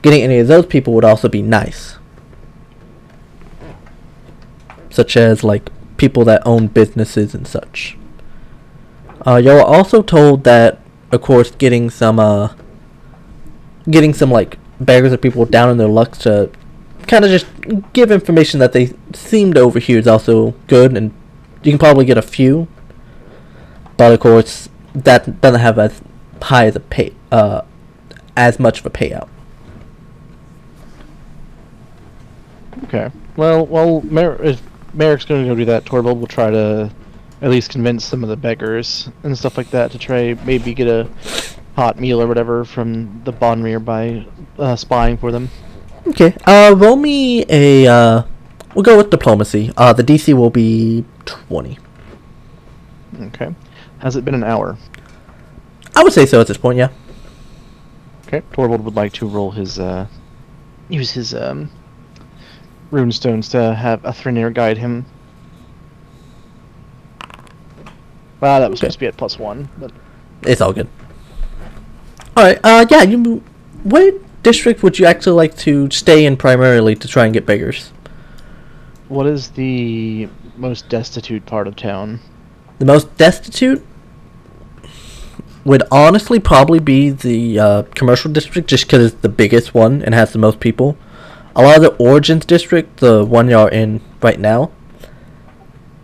getting any of those people would also be nice. Such as, like, people that own businesses and such. Y'all are also told that, of course, getting some, like, beggars or people down in their luck to kind of just give information that they seem to overhear is also good, and you can probably get a few. But, of course, that doesn't have as high as as much of a payout. Okay. Well, if Merrick's going to go do that, Torvald will try to at least convince some of the beggars and stuff like that to try maybe get a hot meal or whatever from the Banrir by spying for them. Okay. Roll me a. We'll go with diplomacy. The DC will be 20. Okay. Has it been an hour? I would say so at this point. Yeah. Okay. Torvald would like to roll his use his rune stones to have a Threnir guide him. Well, that was supposed to be at +1, but It's all good. Alright, yeah, what district would you actually like to stay in primarily to try and get beggars? what is the most destitute part of town? The most destitute would honestly probably be the commercial district, just because it's the biggest one and has the most people. A lot of the Origins district, the one y'all in right now,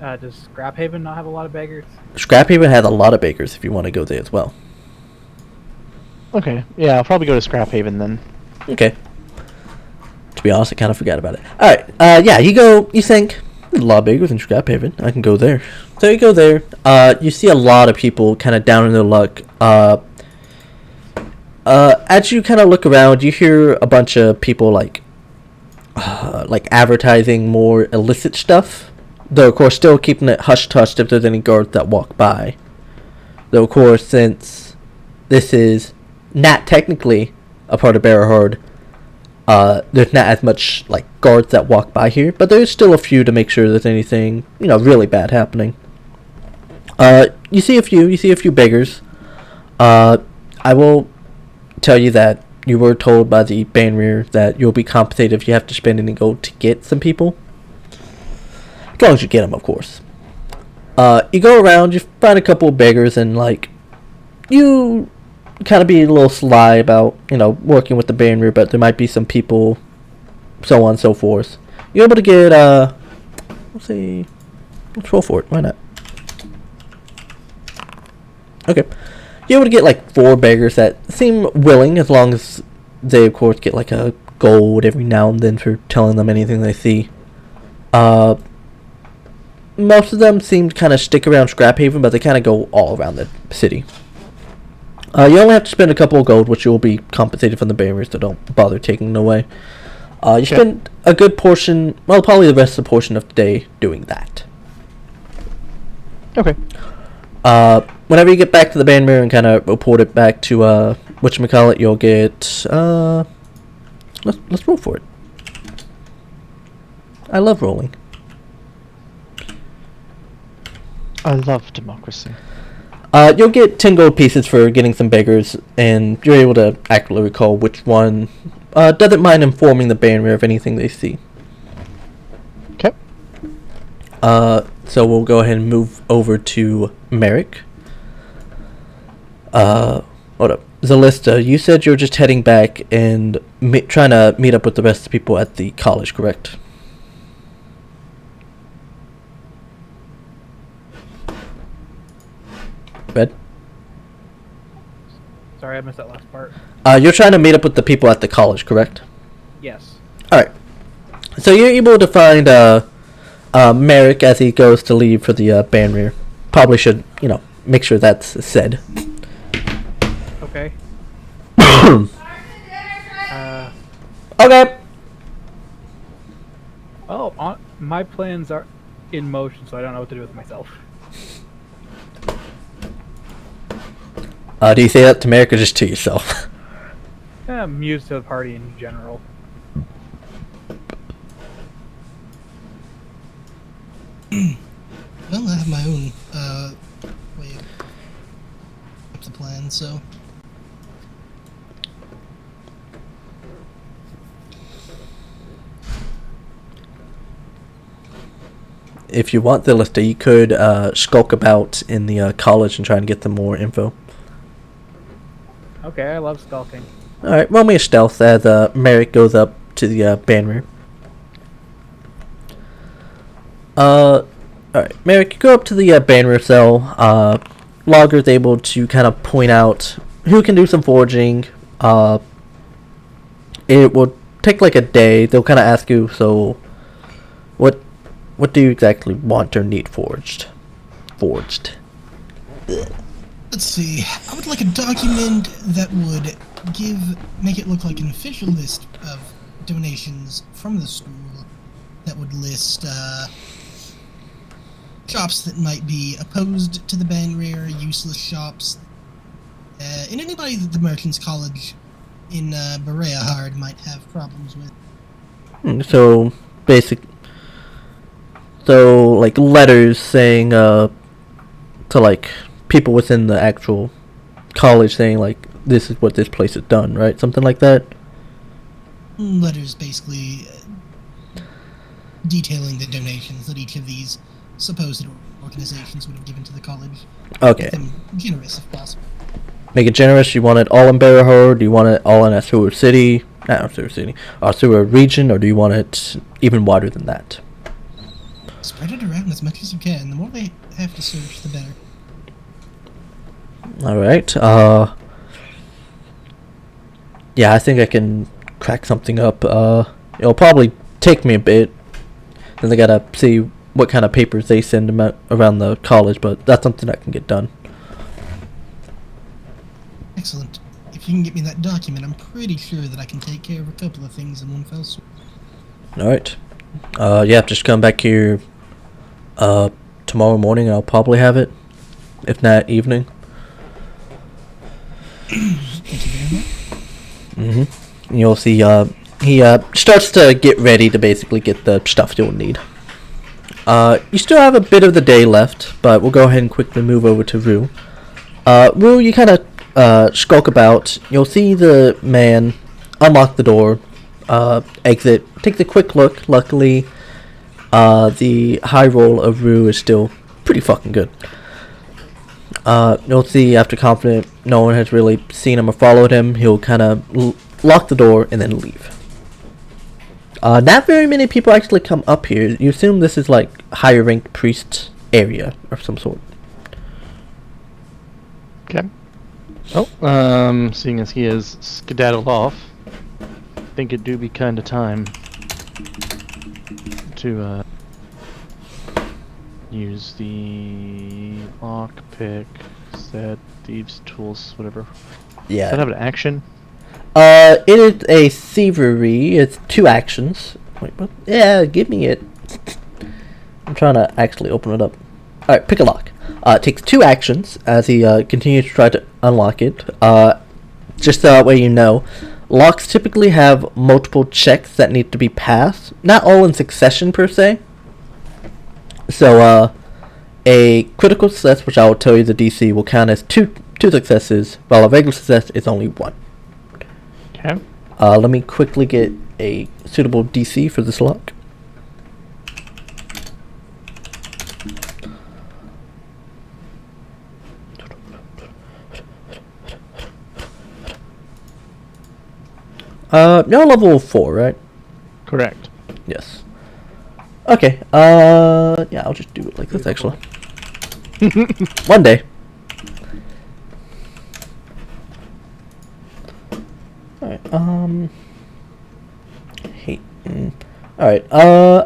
Does Scraphaven not have a lot of beggars? Scraphaven has a lot of beggars if you want to go there as well. Okay, yeah, I'll probably go to Scraphaven then. Okay. To be honest, I kind of forgot about it. Alright, yeah, you think, there's a lot of beggars in Scraphaven. I can go there. So you go there. You see a lot of people kind of down in their luck. As you kind of look around, you hear a bunch of people like advertising more illicit stuff. Though, of course, still keeping it hush-hush if there's any guards that walk by. Though, of course, since this is not technically a part of Berahard, there's not as much like guards that walk by here, but there's still a few to make sure there's anything, really bad happening. You see a few beggars. I will tell you that you were told by the Banrir that you'll be compensated if you have to spend any gold to get some people. As long as you get them, of course. You go around, you find a couple of beggars, and you kind of be a little sly about, working with the Banrir, but there might be some people, so on and so forth. You're able to get, let's roll for it, why not? Okay. You're able to get, 4 beggars that seem willing, as long as they, of course, get, a gold every now and then for telling them anything they see. Uh, most of them seem to kind of stick around Scraphaven, but they kind of go all around the city. You only have to spend a couple of gold, which you will be compensated from the barriers, so don't bother taking it away. You spend a good portion, well, probably the rest of the portion of the day doing that. Okay. Whenever you get back to the Banrir and kind of report it back to whatchamacallit, you'll get let's roll for it. I love rolling. I love democracy. You'll get 10 gold pieces for getting some beggars, and you're able to accurately recall which one doesn't mind informing the Banrir of anything they see. Okay. So we'll go ahead and move over to Merrick. Hold up. Zalista, you said you're just heading back and trying to meet up with the rest of the people at the college, correct? Red? Sorry, I missed that last part. You're trying to meet up with the people at the college, correct? Yes. Alright. So you're able to find Merrick as he goes to leave for the Banrir. Probably should, make sure that's said. Okay. Okay. Oh, my plans are in motion, so I don't know what to do with myself. Do you say that to Merrick or just to yourself? I'm used to the party in general. Well, I have my own way of the plan, so. If you want the list, you could skulk about in the college and try and get them more info. Okay, I love stalking. Alright, roll me a stealth as Merrick goes up to the Banrir. Alright, Merrick, you go up to the Banrir cell. Logger's able to kind of point out who can do some foraging. It will take like a day. They'll kind of ask you, so what do you exactly want or need forged? Let's see. I would like a document that would make it look like an official list of donations from the school that would list shops that might be opposed to the Banrir, useless shops, and anybody that the Merchants College in Bereahard might have problems with. So like letters saying to like people within the actual college saying like this is what this place has done, right? Something like that. Letters basically detailing the donations that each of these supposed organizations would have given to the college. Okay. Make them generous if possible. Make it generous. You want it all in Barahor? Do you want it all in a sewer city? Not sewer city. Or sewer region? Or do you want it even wider than that? Spread it around as much as you can. The more they have to search, the better. Alright. Yeah, I think I can crack something up. It'll probably take me a bit. Then they gotta see what kind of papers they send them out around the college, but that's something that can get done. Excellent. If you can get me that document, I'm pretty sure that I can take care of a couple of things in one fell swoop. Alright. Yeah, just come back here tomorrow morning and I'll probably have it. If not, evening. Thank you very much. Mm-hmm. You'll see, he starts to get ready to basically get the stuff you'll need. You still have a bit of the day left, but we'll go ahead and quickly move over to Rue. Rue, you kind of skulk about. You'll see the man unlock the door, exit, take the quick look. Luckily, the high roll of Rue is still pretty fucking good. You'll see after confident no one has really seen him or followed him, he'll kind of lock the door and then leave. Not very many people actually come up here. You assume this is like higher ranked priest area of some sort. Okay. Oh, seeing as he has skedaddled off, I think it do be kind of time to use the lockpick, set, thieves, tools, whatever. Yeah. Does that have an action? It is a thievery. It's 2 actions. Wait, what? Yeah, give me it. I'm trying to actually open it up. Alright, pick a lock. It takes 2 actions as he continues to try to unlock it. Just so that way you know, locks typically have multiple checks that need to be passed. Not all in succession per se. So, a critical success, which I will tell you the DC, will count as two successes, while a regular success is only 1. Okay. Let me quickly get a suitable DC for this lock. You're level 4, right? Correct. Yes. Okay, yeah, I'll just do it like this, actually. One day. Alright, Alright,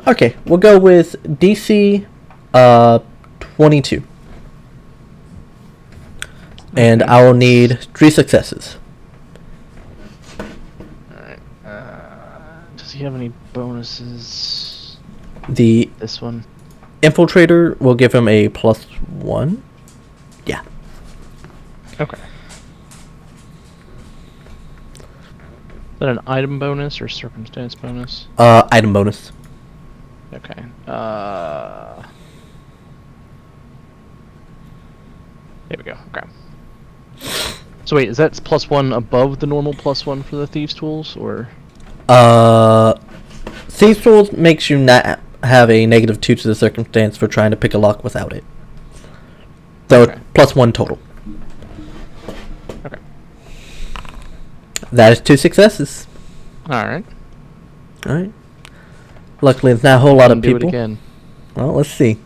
okay, we'll go with DC, 22. And I will need 3 successes. Does he have any bonuses? The This one? Infiltrator will give him a +1. Yeah. Okay. Is that an item bonus or circumstance bonus? Item bonus. Okay. There we go. Okay. So wait, is that +1 above the normal +1 for the thieves' tools, or? Thieves' tools makes you not have a -2 to the circumstance for trying to pick a lock without it. So Okay. +1 total. Okay. That is 2 successes. All right. Alright. Luckily, it's not a whole lot of Do it people. again. Well, let's see.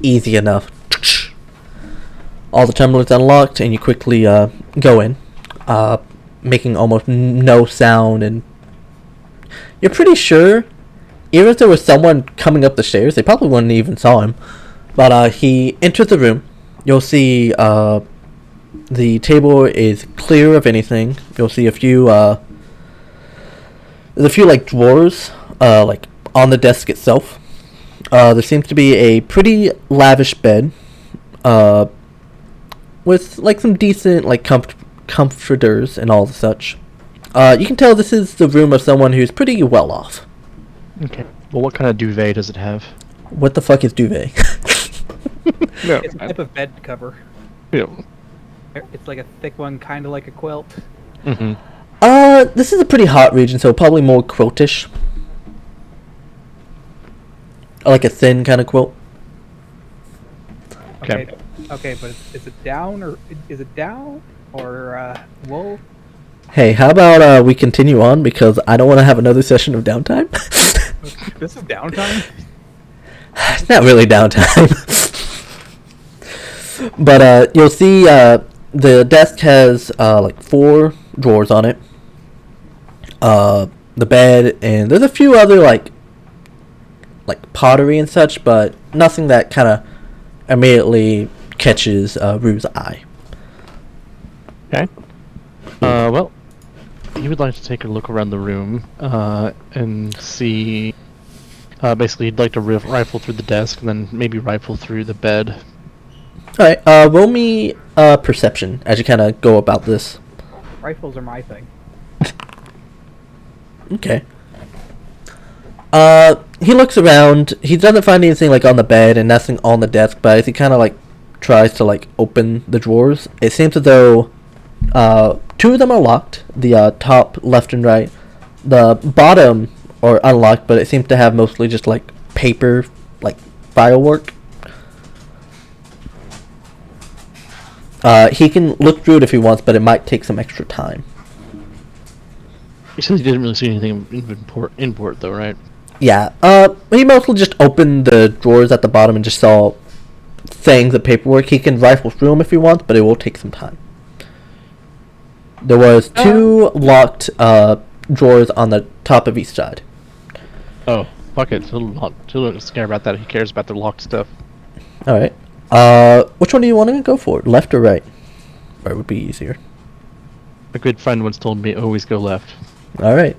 Easy enough. All the tumblers unlocked, and you quickly go in, making almost no sound, and you're pretty sure, even if there was someone coming up the stairs, they probably wouldn't even saw him. But he enters the room. You'll see the table is clear of anything. You'll see a few there's a few like drawers like on the desk itself. There seems to be a pretty lavish bed with like some decent like comforters and all such. You can tell this is the room of someone who's pretty well off. Okay. Well, what kind of duvet does it have? What the fuck is duvet? No. It's a type of bed cover. Yeah. It's like a thick one, kind of like a quilt. Mm-hmm. This is a pretty hot region, so probably more quiltish. Like a thin kind of quilt. Okay. Okay, but is it down or wool? Hey, how about we continue on, because I don't want to have another session of downtime. This is downtime. It's not really downtime. But you'll see the desk has like 4 drawers on it. The bed, and there's a few other like pottery and such, but nothing that kind of immediately catches Rue's eye. Okay. Well, he would like to take a look around the room and see. Basically, he'd like to rifle through the desk and then maybe rifle through the bed. Alright, roll me perception as you kind of go about this. Rifles are my thing. Okay. He looks around. He doesn't find anything like on the bed and nothing on the desk, but as he kind of like tries to like open the drawers, it seems as though 2 of them are locked. The top left and right. The bottom are unlocked, but it seems to have mostly just like paper, like firework. He can look through it if he wants, but it might take some extra time. He says he didn't really see anything of import though, right? Yeah, he mostly just opened the drawers at the bottom and just saw things of paperwork. He can rifle through them if he wants, but it will take some time. There was 2 locked drawers on the top of each side. Oh, fuck it. He'll not care about that. He cares about the locked stuff. All right. Which one do you want to go for? Left or right? Right would be easier. A good friend once told me always go left. All right.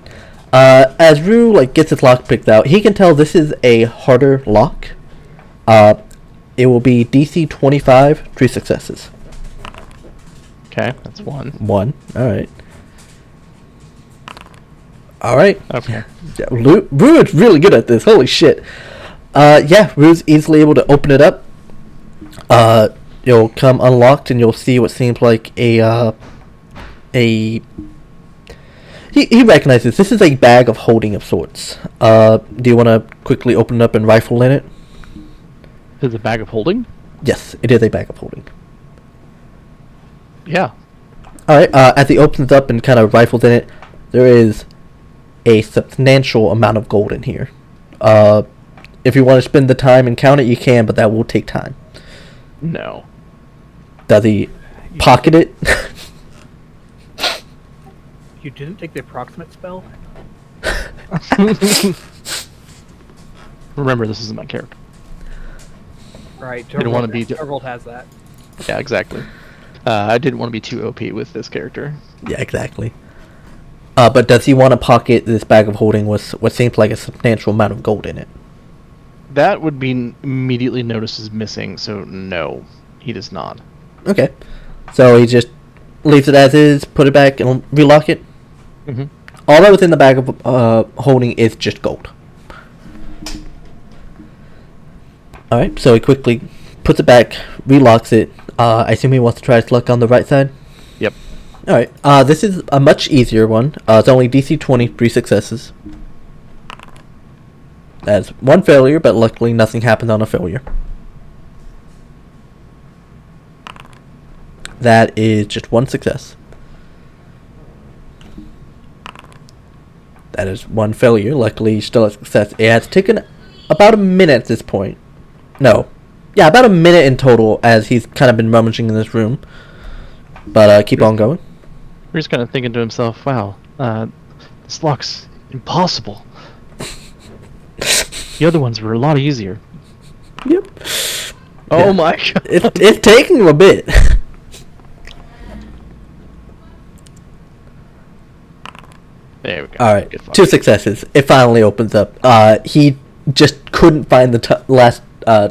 As Rue gets his lock picked out, he can tell this is a harder lock. It will be DC 25, 3 successes. Okay, that's 1. 1. All right. All right. Okay. Yeah, Rue is really good at this. Holy shit. Yeah, Rue's easily able to open it up. You'll come unlocked and you'll see what seems like a he recognizes this is a bag of holding of sorts. Do you want to quickly open it up and rifle in it? Is it a bag of holding? Yes, it is a bag of holding. Yeah. Alright, as he opens it up and kind of rifles in it, there is a substantial amount of gold in here. If you want to spend the time and count it, you can, but that will take time. No. Does he pocket it? You didn't take the approximate spell? Remember, this isn't my character. Right, don't wanna be- Torvald has that. Yeah, exactly. I didn't want to be too OP with this character. Yeah, exactly. But does he want to pocket this bag of holding with what seems like a substantial amount of gold in it? That would be immediately noticed as missing, so no, he does not. Okay. So he just leaves it as is, put it back, and relock it? Mm-hmm. All that was in the bag of holding is just gold. Alright, so he quickly puts it back, relocks it. I assume he wants to try his luck on the right side? Yep. Alright, this is a much easier one. It's only DC 20, 3 successes. That's 1 failure, but luckily nothing happened on a failure. That is just 1 success. That is 1 failure. Luckily, still a success. It has taken about a minute at this point. No. Yeah, about a minute in total as he's kind of been rummaging in this room. But keep on going. He's kind of thinking to himself, wow, this lock's impossible. The other ones were a lot easier. Yep. Oh Yeah. my god. It's taking him a bit. There we go. Alright, Good fuck. 2 successes. It finally opens up. He just couldn't find the last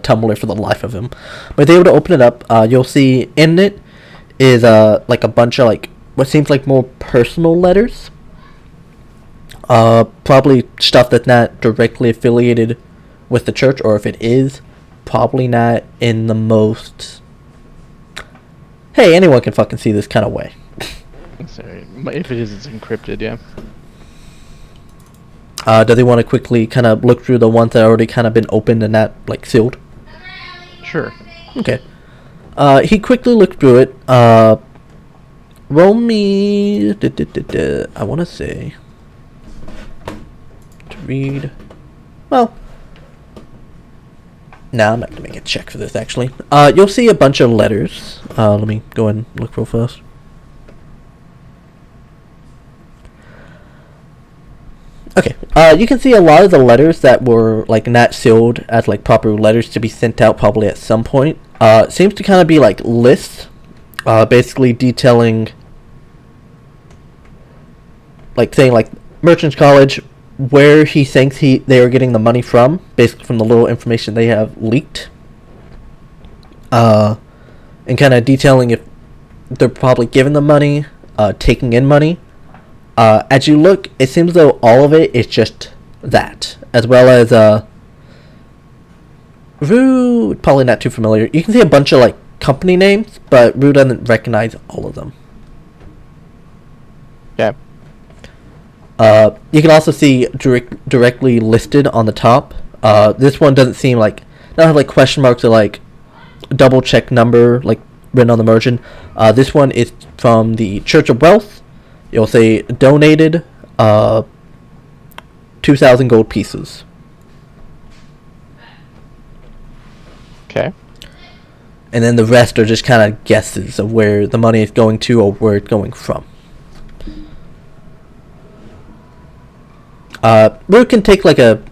tumbler for the life of him. But they were able to open it up. You'll see in it is like a bunch of what seems like more personal letters. Probably stuff that's not directly affiliated with the church, or if it is, probably not in the most, hey, anyone can fucking see this kind of way. Sorry. If it is, it's encrypted, yeah. Does he want to quickly kind of look through the ones that already kind of been opened and not sealed? Sure. Okay. He quickly looked through it. Roll me. I want to say to read. Well, no, I'm not gonna make a check for this. Actually, you'll see a bunch of letters. Let me go and look real fast. Okay, you can see a lot of the letters that were not sealed as proper letters to be sent out probably at some point. Seems to kind of be lists, basically detailing, saying Merchants College, where he thinks they are getting the money from, basically from the little information they have leaked, and kind of detailing if they're probably giving the money, taking in money. As you look, it seems though all of it is just that, as well as Rue, probably not too familiar. You can see a bunch of company names, but Rue doesn't recognize all of them. Yeah. You can also see directly listed on the top. This one doesn't seem not have question marks or double check number written on the margin. This one is from the Church of Wealth. You'll say donated 2,000 gold pieces. Okay. And then the rest are just kind of guesses of where the money is going to or where it's going from. Rue can take a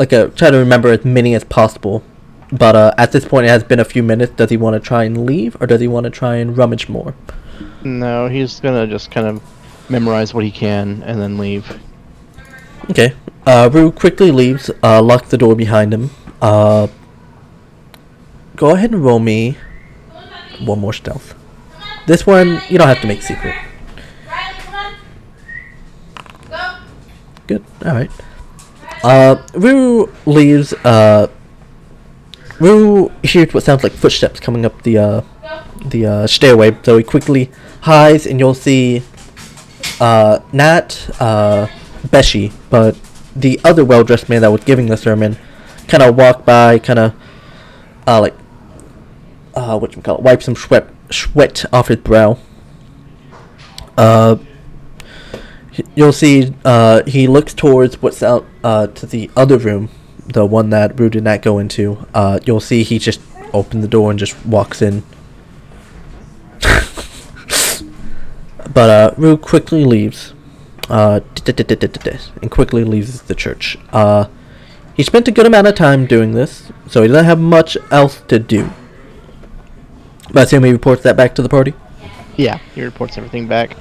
try to remember as many as possible. But at this point, it has been a few minutes. Does he want to try and leave, or does he want to try and rummage more? No, he's gonna just kind of memorize what he can and then leave. Okay. Rue quickly leaves, locks the door behind him. Go ahead and roll me one more stealth. This one, you don't have to make secret. Good, alright. Rue leaves, Rue hears what sounds like footsteps coming up the stairway, so he quickly hides, and you'll see, not, Beshi, but the other well-dressed man that was giving the sermon kind of walk by, kind of, wipe some sweat off his brow. You'll see, he looks towards what's out, to the other room, the one that Rue did not go into. You'll see he just opened the door and just walks in. But, Rue quickly leaves. And quickly leaves the church. He spent a good amount of time doing this, so he doesn't have much else to do. But I assume he reports that back to the party? Yeah, he reports everything back.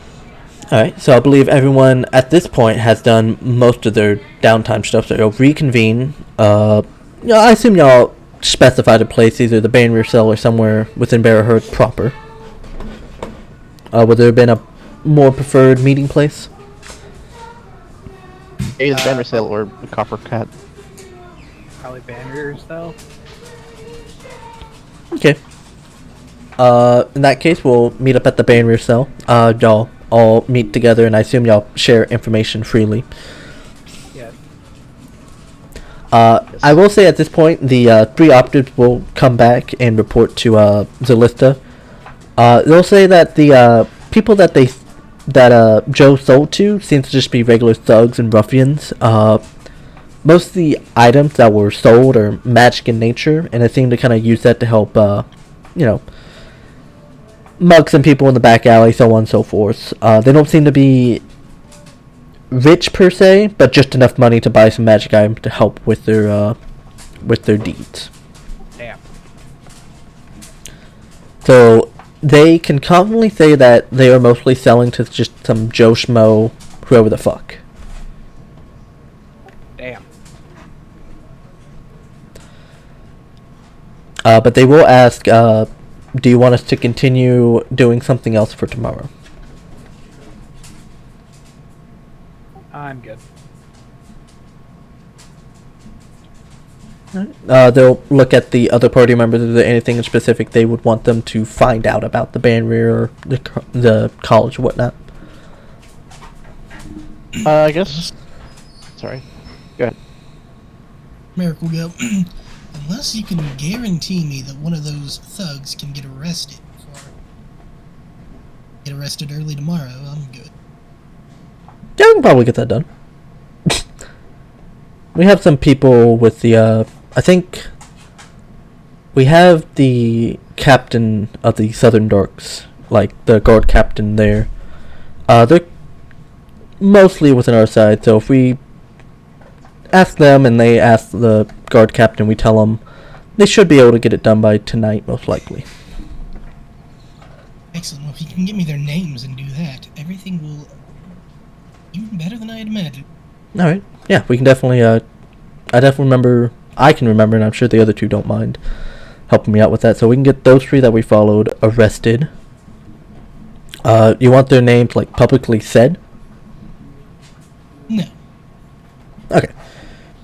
Alright, so I believe everyone at this point has done most of their downtime stuff, so you'll reconvene. I assume y'all specified a place, either the Banrir cell or somewhere within Banrir proper. Would there have been a more preferred meeting place? Either the Banner Cell or the Copper Cat. Probably Banriers, though. Okay. In that case, we'll meet up at the Banrir cell. Y'all all meet together, and I assume y'all share information freely. Yeah. I will say at this point, the 3 operatives will come back and report to Zalista. They'll say that the people that Joe sold to seems to just be regular thugs and ruffians. Most of the items that were sold are magic in nature, and they seem to kind of use that to help, mug some people in the back alley, so on and so forth. They don't seem to be rich per se, but just enough money to buy some magic items to help with their deeds. Damn. So they can confidently say that they are mostly selling to just some Joe Schmo, whoever the fuck. Damn. But they will ask, do you want us to continue doing something else for tomorrow? I'm good. They'll look at the other party members. Is there anything in specific they would want them to find out about the Banrir or the college or whatnot? I guess. Sorry. Go ahead. Merrick will go, unless you can guarantee me that one of those thugs can get arrested early tomorrow, I'm good. Yeah, we can probably get that done. We have some people with the, I think we have the captain of the Southern Dorks, like the guard captain there. They're mostly within our side, so if we ask them and they ask the guard captain, we tell them they should be able to get it done by tonight, most likely. Excellent. Well, if you can give me their names and do that, everything will even better than I had imagined. Alright, yeah, we can definitely, I can remember, and I'm sure the other 2 don't mind helping me out with that, so we can get those 3 that we followed arrested. You want their names, like, publicly said? No. Okay.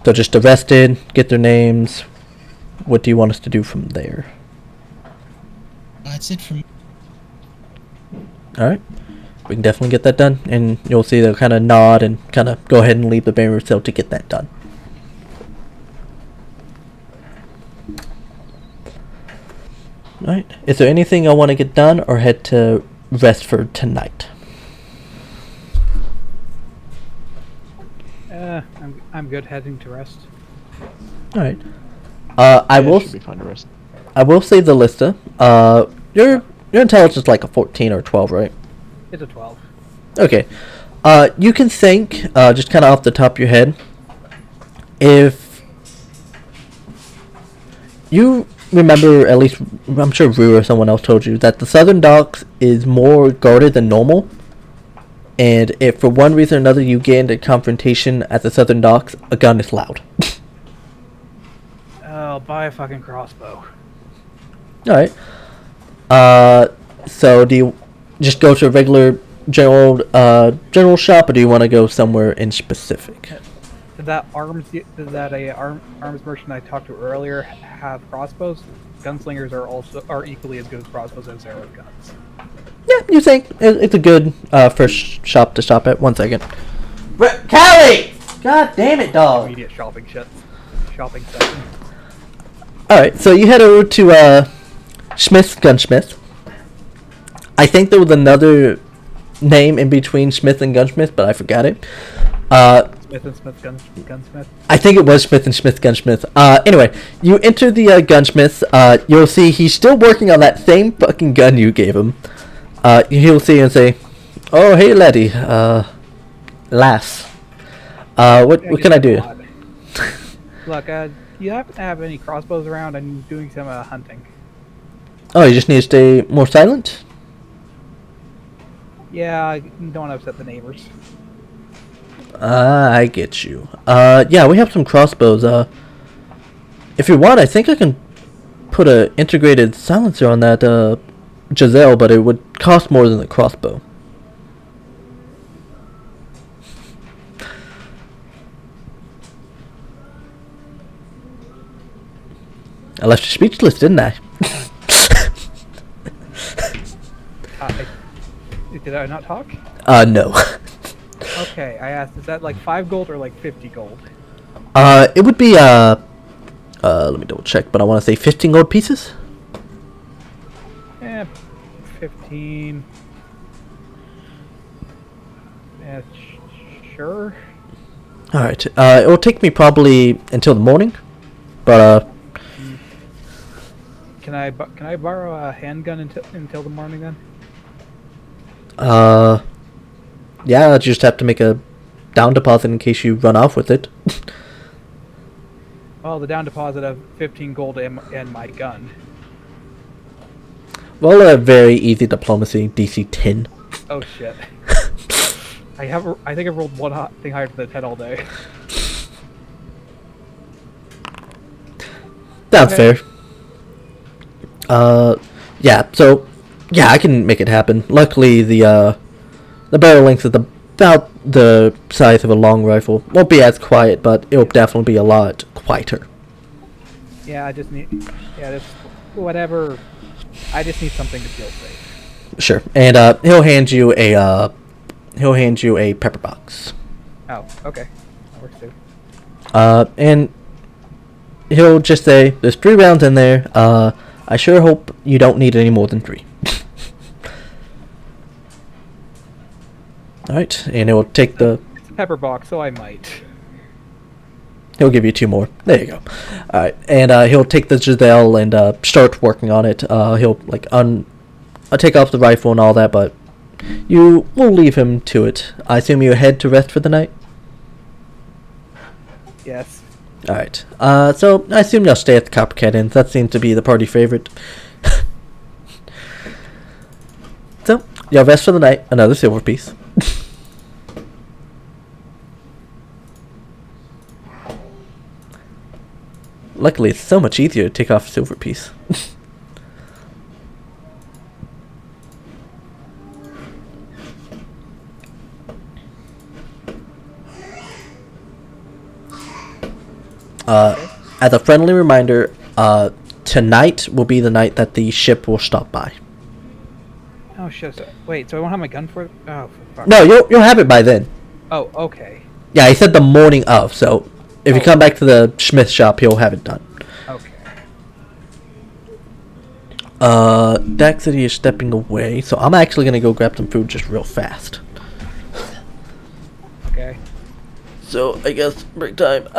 So just arrested, get their names. What do you want us to do from there? That's it from me. Alright. We can definitely get that done, and you'll see they'll kind of nod and kind of go ahead and leave the Banner cell to get that done. Alright. Is there anything I want to get done, or head to rest for tonight? I'm good heading to rest. Alright. I will Should be fine to rest. I will say the Lista. Your intelligence is like a 14 or 12, right? It's a 12. Okay. You can think, just kind of off the top of your head, if you remember, at least I'm sure Rue or someone else told you, that the southern docks is more guarded than normal. And if for one reason or another you get into confrontation at the southern docks, a gun is loud. Oh, buy a fucking crossbow. Alright. So do you just go to a regular general shop, or do you want to go somewhere in specific? Did that arms merchant I talked to earlier have crossbows? Gunslingers are equally as good as crossbows as arrow guns. Yeah, you think it's a good first shop to stop at. 1 second. Callie! God damn it, dog. Immediate shopping session. Alright, so you head over to Smith's Gunsmith. I think there was another name in between Smith and Gunsmith, but I forgot it. Smith and Smith Gunsmith. I think it was Smith and Smith Gunsmith. Anyway, you enter the gunsmith. You'll see he's still working on that same fucking gun you gave him. He'll see and say, "Oh, hey, laddie, lass. What can I do?" Look, you happen to have any crossbows around? I'm doing some hunting. Oh, you just need to stay more silent? Yeah, I don't want to upset the neighbors. I get you. Yeah, we have some crossbows. If you want, I think I can put a integrated silencer on that, Giselle, but it would cost more than the crossbow. I left you speechless, didn't I? Did I not talk? No. Okay, I asked, is that like 5 gold or like 50 gold? It would be, let me double check, but I want to say 15 gold pieces? Eh, 15. Yeah, sure. Alright, it will take me probably until the morning, but, Can I borrow a handgun until the morning then? yeah, you just have to make a down deposit in case you run off with it. Well, the down deposit of 15 gold and my gun. Well, very easy diplomacy, DC 10. Oh shit. I think I've rolled one thing higher than the 10 all day. That's Okay. fair. Yeah, so, yeah, I can make it happen. Luckily, the barrel length is about the size of a long rifle. Won't be as quiet, but it'll definitely be a lot quieter. Yeah, I just need... Yeah, just... Whatever... I just need something to feel safe. Sure, and he'll hand you a pepper box. Oh, okay. That works too. And he'll just say, "There's 3 rounds in there. I sure hope you don't need any more than 3." Alright, and it will take the... It's a pepper box, so I might. He'll give you 2 more. There you go. Alright, and he'll take the Giselle and start working on it. He'll, like, take off the rifle and all that, but you will leave him to it. I assume you head to rest for the night? Yes. Alright, so I assume you'll stay at the Coppercat Inn. That seems to be the party favorite. So, you'll rest for the night. Another silver piece. Luckily, it's so much easier to take off a silver piece. As a friendly reminder, tonight will be the night that the ship will stop by. Oh shit, wait, so I won't have my gun for... Oh, for fuck. No, you'll have it by then. Oh, okay. Yeah, he said the morning of, so if you come back to the Smith shop, he'll have it done. Okay. Daxity is stepping away, so I'm actually gonna go grab some food just real fast. Okay. So, I guess break time.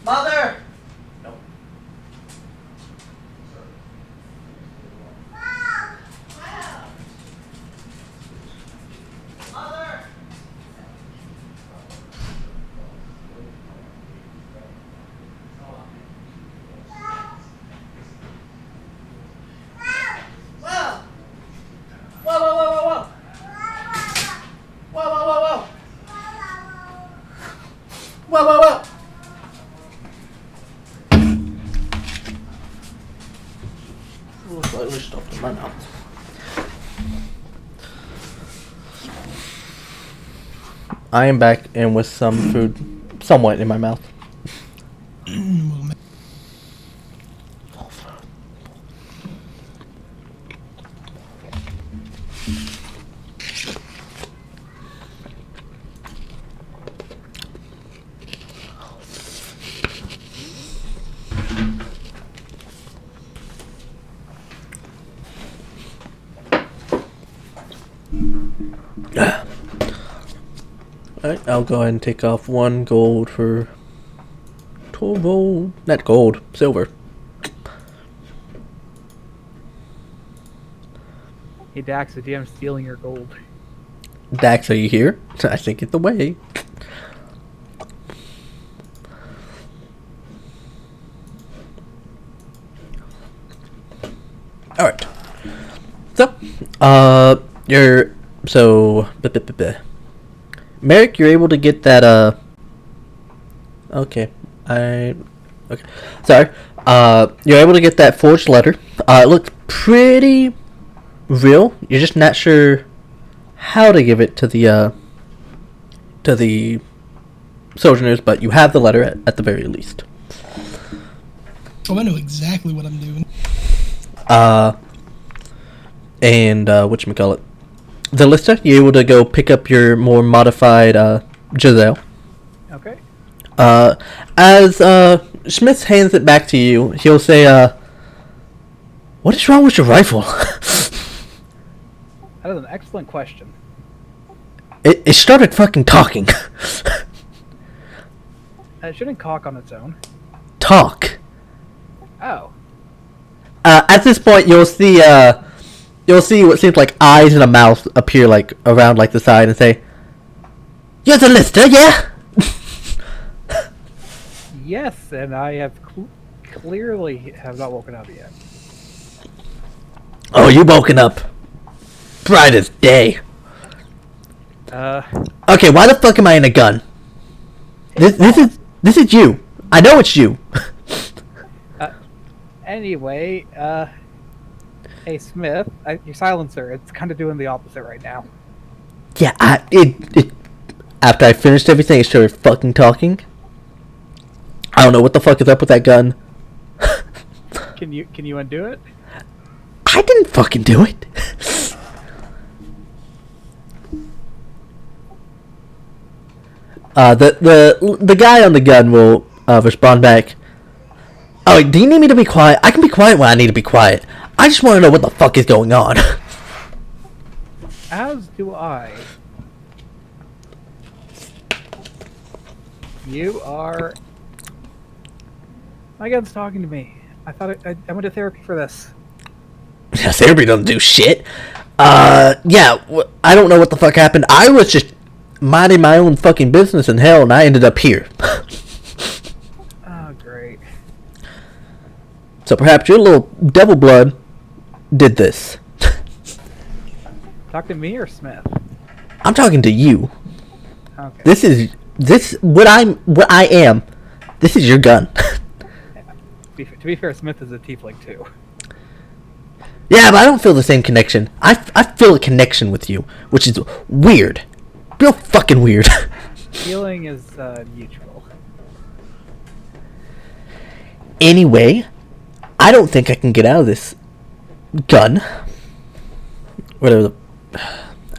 Mother! Whoa. Slightly stuffed in my mouth. I am back and with some food somewhat in my mouth. Alright, I'll go ahead and take off 1 gold for 12 gold. Not gold, silver. Hey Dax, the DM's stealing your gold. Dax, are you here? I think it's away. Alright. So, Merrick, you're able to get that, okay. Sorry. You're able to get that forged letter. It looks pretty real. You're just not sure how to give it to the sojourners, but you have the letter at the very least. Oh, I know exactly what I'm doing. Whatchamacallit. The lister, you're able to go pick up your more modified, Giselle. Okay. As, Smith hands it back to you, he'll say, what is wrong with your rifle? That is an excellent question. It started fucking talking. It shouldn't cock on its own. Talk. Oh. At this point, you'll see what seems like eyes and a mouth appear like around like the side and say, "You're the lister, yeah?" Yes, and I have clearly have not woken up yet. Oh, you woken up. Bright as day. Okay, why the fuck am I in a gun? This is you. I know it's you. Anyway, hey Smith, your silencer, it's kind of doing the opposite right now. Yeah, after I finished everything, it started fucking talking. I don't know what the fuck is up with that gun. Can you undo it? I didn't fucking do it. The guy on the gun will respond back. Oh, do you need me to be quiet? I can be quiet when I need to be quiet. I just want to know what the fuck is going on. As do I. You are... My gun's talking to me. I thought I went to therapy for this. Yeah, therapy doesn't do shit. Yeah, I don't know what the fuck happened. I was just minding my own fucking business in hell, and I ended up here. Oh, great. So perhaps your little devil blood did this. Talk to me or Smith? I'm talking to you. Okay. What I am. This is your gun. To be fair, Smith is a tiefling too. Yeah, but I don't feel the same connection. I feel a connection with you, which is weird. Real fucking weird. Feeling is mutual. Anyway, I don't think I can get out of this gun. Whatever.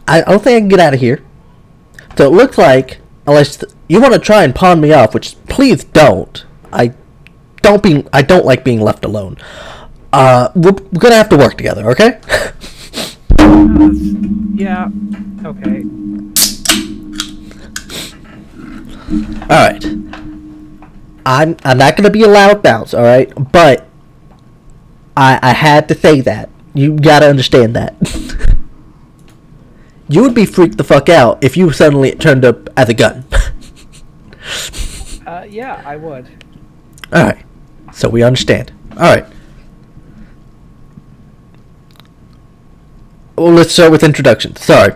I don't think I can get out of here. So it looks like, unless you want to try and pawn me off, which please don't. I don't like being left alone. We're gonna have to work together, okay? Yeah. Okay. Alright. I'm not gonna be a loud bounce, all right? But I had to say that. You gotta understand that. You would be freaked the fuck out if you suddenly turned up as a gun. Yeah, I would. All right, so we understand. All right. Well, let's start with introductions. Sorry.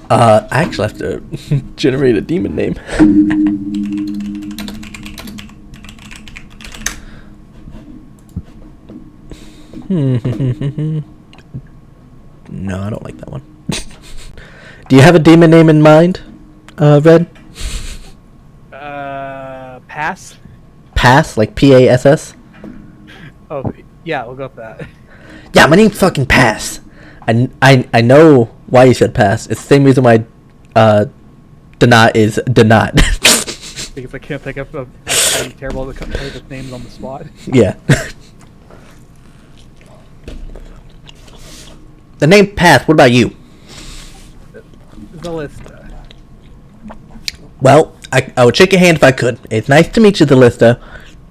I actually have to generate a demon name. No, I don't like that one. Do you have a demon name in mind, Red? Pass? Pass? Like P-A-S-S? Oh, yeah, we'll go with that. Yeah, my name's fucking Pass. I know why you said Pass. It's the same reason why Donat is Donat. Because I can't think of any terrible names on the spot. Yeah. The name Pass, what about you? Zalista. Well, I would shake your hand if I could. It's nice to meet you, Zalista.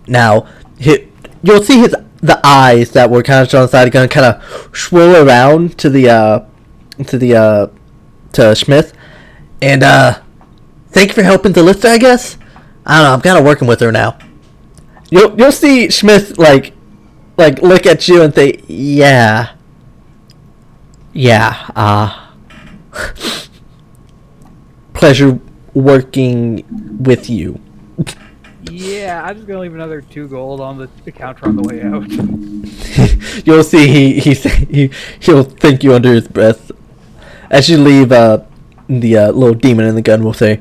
Now, you'll see the eyes that were kind of on the side are going to kind of swirl around to Smith. And thank you for helping Zalista, I guess. I don't know. I'm kind of working with her now. You'll see Smith like look at you and say, yeah. Pleasure working with you. Yeah, I'm just gonna leave another 2 gold on the counter on the way out. You'll see he'll thank you under his breath. As you leave, the little demon in the gun will say,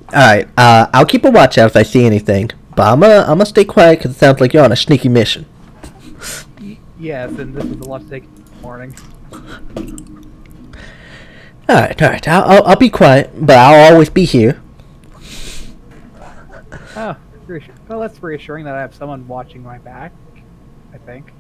"Alright, I'll keep a watch out if I see anything, but I'm gonna stay quiet because it sounds like you're on a sneaky mission." Yes, and this is a lot to take in the morning. Alright, I'll be quiet, but I'll always be here. Oh, well, that's reassuring that I have someone watching my back, I think.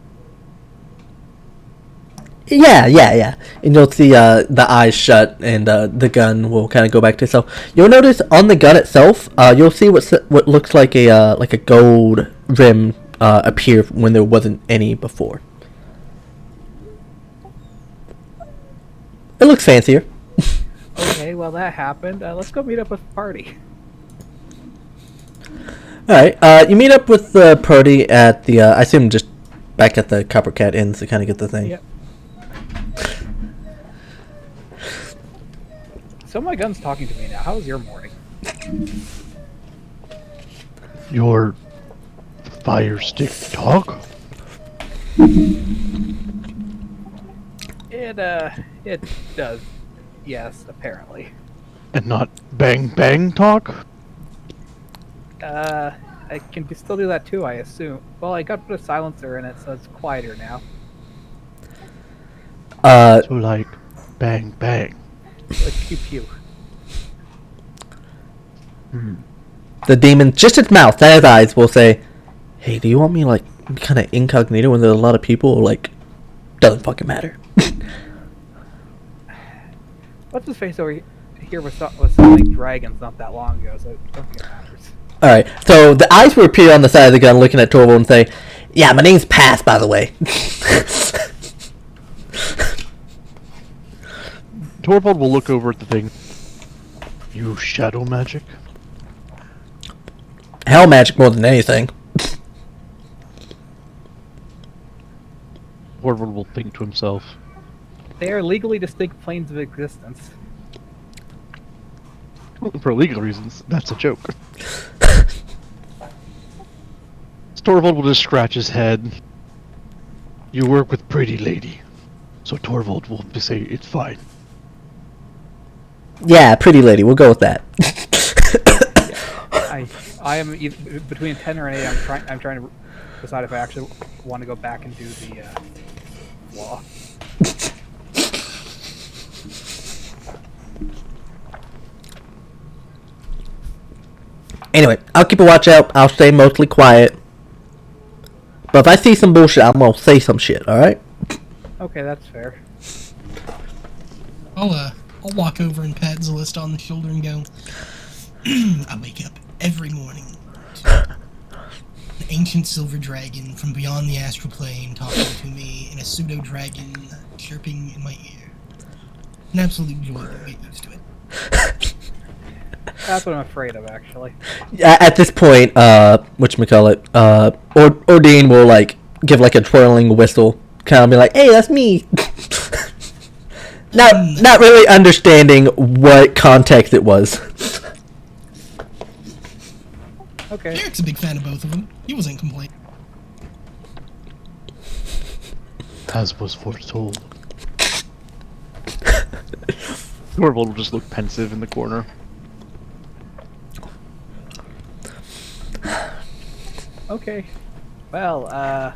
Yeah. And you'll see the eyes shut, and the gun will kind of go back to itself. You'll notice on the gun itself, you'll see what looks like a gold rim appear when there wasn't any before. It looks fancier. Okay, well that happened. Let's go meet up with the party. Alright, you meet up with the party at the, I assume just back at the Copper Cat Inn to kind of get the thing. Yep. So my gun's talking to me now. How was your morning? Your fire stick dog? It does. Yes, apparently. And not bang bang talk? I can still do that too, I assume. Well, I got to put a silencer in it, so it's quieter now. So like, bang bang. Like pew pew. The demon, just its mouth, not its eyes, will say, "Hey, do you want me, like, kind of incognito when there's a lot of people?" Or, like, doesn't fucking matter. What's his face over here was something dragons not that long ago, so I don't think it matters. Alright, so the eyes will appear on the side of the gun looking at Torvald and say, "Yeah, my name's Pass, by the way." Torvald will look over at the thing. You shadow magic? Hell magic more than anything. Torvald will think to himself. They are legally distinct planes of existence. For legal reasons, that's a joke. Torvald will just scratch his head. You work with pretty lady. So Torvald will say it's fine. Yeah, pretty lady, we'll go with that. I am either, between 10 or an 8. I'm trying to decide if I actually want to go back and do the law. Anyway, I'll keep a watch out. I'll stay mostly quiet. But if I see some bullshit, I'm gonna say some shit, alright? Okay, that's fair. I'll walk over and pat Zalista on the shoulder and go, I wake up every morning An ancient silver dragon from beyond the astral plane talking to me, and a pseudo dragon chirping in my ear. An absolute joy to get used to it. That's what I'm afraid of, actually. At this point, whatchamacallit, Ordine will, like, give, like, a twirling whistle. Kind of be like, hey, that's me. Not really understanding what context it was. Okay. Merrick's a big fan of both of them. He wasn't complaining. As was foretold. Dwarvold will just look pensive in the corner. Okay. Well,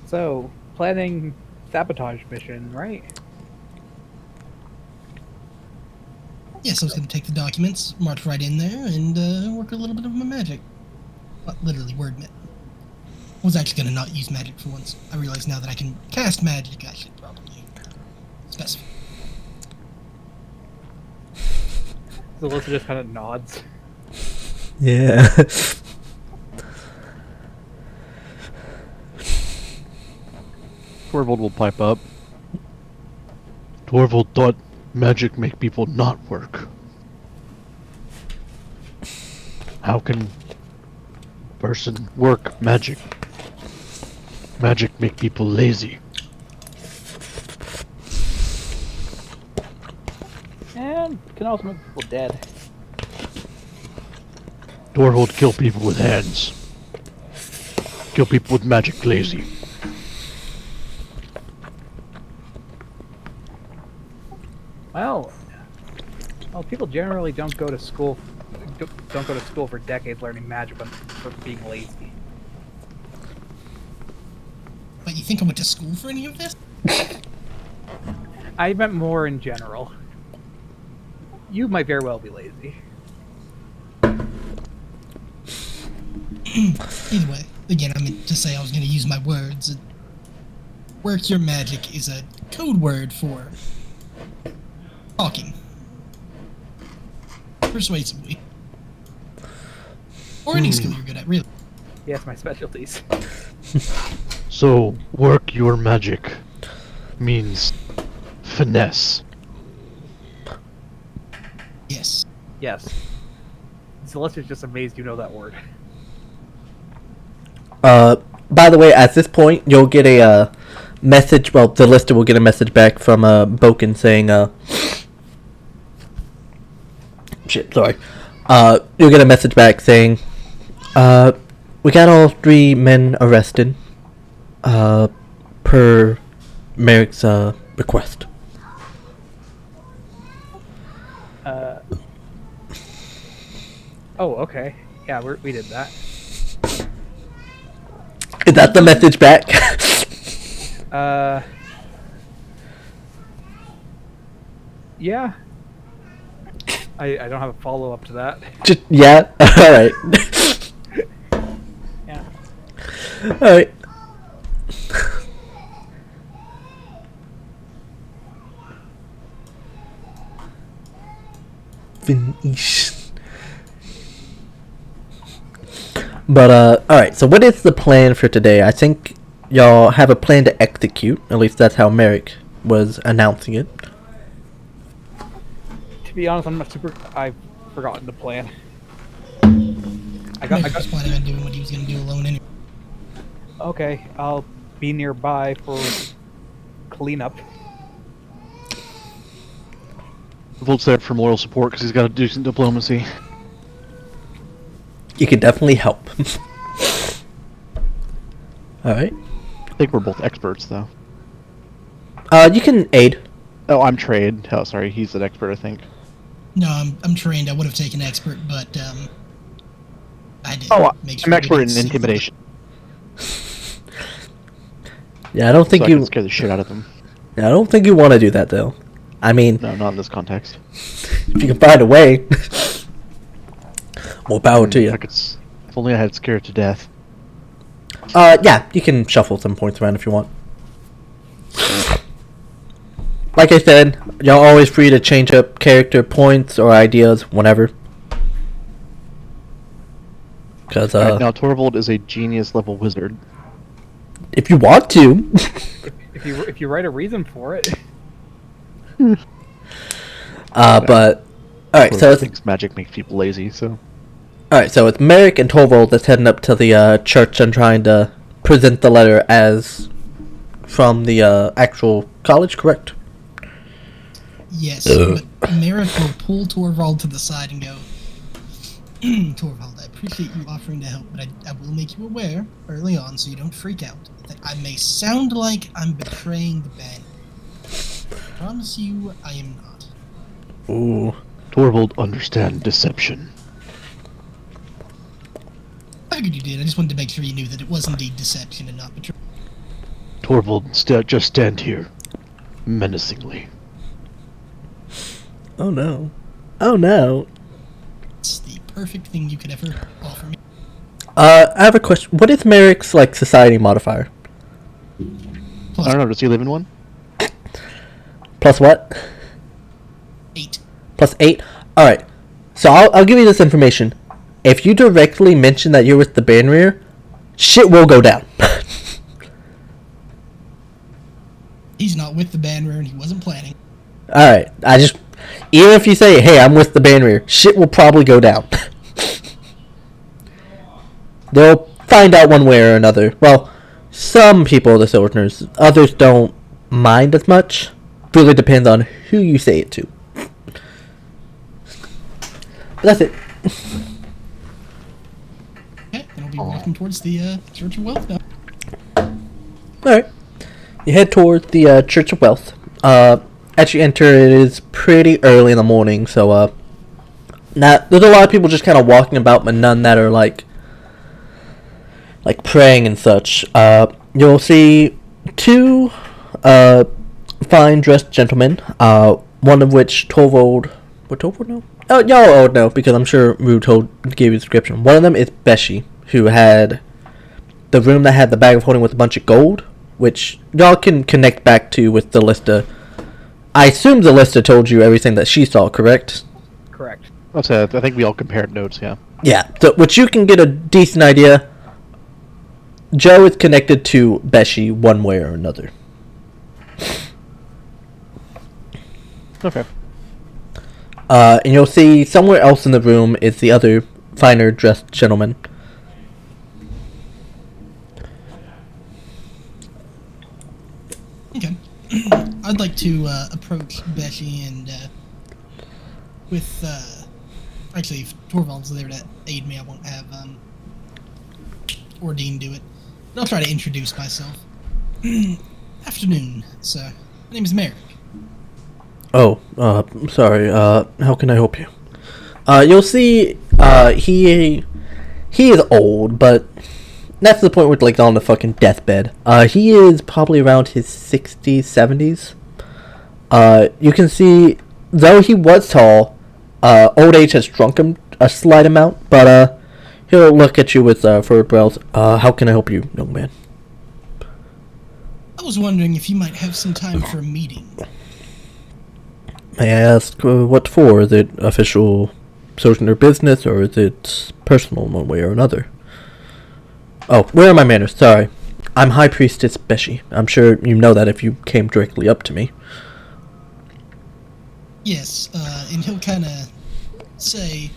so, planning sabotage mission, right? Yes, I was going to take the documents, march right in there, and work a little bit of my magic. Well, literally, word myth. I was actually going to not use magic for once. I realize now that I can cast magic, I should probably specify. So Alyssa just kind of nods. Yeah. Dwarvold will pipe up. Dwarvold thought magic make people not work. How can person work magic? Magic make people lazy. And can also make people dead. Dwarvold kill people with hands. Kill people with magic lazy. Well, people generally don't go to school. Don't go to school for decades learning magic, but for being lazy. But you think I went to school for any of this? I meant more in general. You might very well be lazy. Either way, again, I meant to say I was going to use my words. Work your magic is a code word for talking. Persuasively. Or any skill you're good at, really. Yes, my specialties. So, work your magic means finesse. Yes. Yes. Celestia's just amazed you know that word. By the way, at this point, you'll get a message. Well, the lister will get a message back from Boken saying, shit, sorry. You'll get a message back saying, we got all 3 men arrested, per Merrick's request. Oh, okay. Yeah, we did that. Is that the message back? Yeah. I don't have a follow-up to that. Just, yeah? Alright. Yeah. Alright. Finish. But, alright, so what is the plan for today? I think y'all have a plan to execute. At least that's how Merrick was announcing it. To be honest, I'm not super... I've forgotten the plan. I Merrick got... was planning on doing what he was going to do alone anyway. Okay, I'll be nearby for cleanup. Dwarvold's there for moral support because he's got to do some diplomacy. You can definitely help. Alright. I think we're both experts, though. You can aid. Oh, I'm trained. Oh, sorry, he's an expert, I think. No, I'm trained. I would have taken expert, but I did. Oh, make I'm sure expert in see- intimidation. Yeah, I don't think So I you... can scare the shit out of them. Yeah, I don't think you want to do that, though. I mean, No, not in this context. if you can find a way... More power to you. If only I had scared to death. Yeah, you can shuffle some points around if you want. Like I said, y'all always free to change up character points or ideas whenever. Because Right, now Torvald is a genius level wizard. if you want to. If you write a reason for it. But alright, so I it's think magic makes people lazy, so... alright, so it's Merrick and Torvald that's heading up to the church and trying to present the letter as from the actual college, correct? Yes, but Merrick will pull Torvald to the side and go, Torvald, I appreciate you offering to help, but I will make you aware early on so you don't freak out that I may sound like I'm betraying the band. I promise you I am not. Ooh. Torvald, understand deception. I figured you did. I just wanted to make sure you knew that it was indeed deception and not betrayal. Torvald, just stand here. Menacingly. Oh no. Oh no. It's the perfect thing you could ever offer me. I have a question. What is Merrick's, like, society modifier? I don't know, does he live in one? Plus what? 8. Plus 8? Alright. So I'll give you this information. If you directly mention that you're with the Banrir, shit will go down. He's not with the Banrir and he wasn't planning. Alright. Even if you say, hey, I'm with the Banrir, shit will probably go down. They'll find out one way or another. Well, some people are the Silverners. Others don't mind as much. Really depends on who you say it to. But that's it. Okay, then I'll be walking towards the Church of Wealth now. Alright. You head towards the Church of Wealth. As you enter, it is pretty early in the morning, so there's a lot of people just kind of walking about, but none that are like praying and such. You'll see two fine dressed gentlemen, one of which Torvald... Would Torvald know? Oh, y'all would know, because I'm sure Rue gave you a description. One of them is Beshi, who had the room that had the bag of holding with a bunch of gold, which y'all can connect back to with the Lista. I assume the Lista told you everything that she saw, correct? Correct. I think we all compared notes, yeah. Yeah, so which you can get a decent idea. Joe is connected to Beshi one way or another. Okay. And you'll see somewhere else in the room is the other finer dressed gentleman. Okay. I'd like to approach Beshi and actually, if Torvald's there to aid me, I won't have Ordine do it. But I'll try to introduce myself. Afternoon, sir. My name is Merrick. Oh, sorry, how can I help you? You'll see, he is old, but that's the point where, like, on the fucking deathbed. He is probably around his 60s, 70s. You can see, though he was tall, old age has shrunk him a slight amount, but, he'll look at you with, furrowed brows. How can I help you, young man? I was wondering if you might have some time for a meeting. May I ask what for? Is it official social business, or is it personal in one way or another? Oh, where are my manners? Sorry. I'm High Priestess Beshi. I'm sure you know that if you came directly up to me. Yes, and he'll kind of say,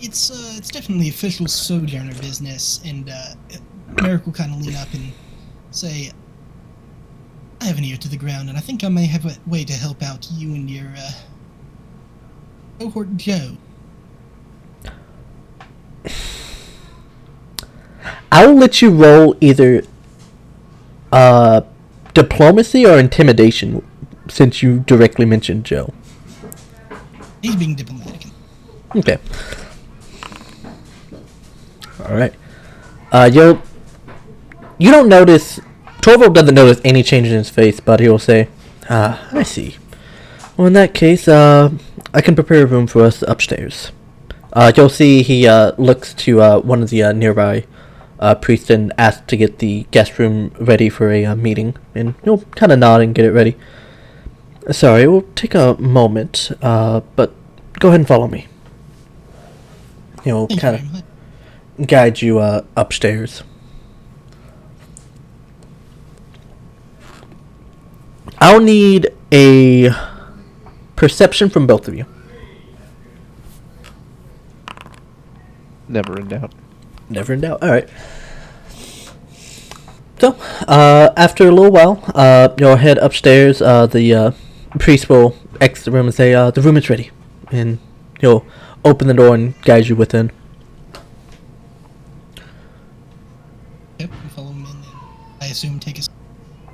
it's definitely official sojourner business, and Merrick will kind of lean up and say, I have an ear to the ground, and I think I may have a way to help out you and your cohort Joe. I'll let you roll either diplomacy or intimidation, since you directly mentioned Joe. He's being diplomatic. Okay. Alright. You don't notice... Torvald doesn't notice any change in his face, but he will say, I see. Well, in that case, I can prepare a room for us upstairs. You'll see he looks to one of the nearby priests and asks to get the guest room ready for a meeting. And he'll kind of nod and get it ready. Sorry, it will take a moment, but go ahead and follow me. He'll kind of... guide you upstairs. I'll need a perception from both of you. Never in doubt. Never in doubt. All right. So, after a little while, you'll head upstairs. The priest will exit the room and say, "The room is ready," and he'll open the door and guide you within. Yep, we follow him in, and I assume take a.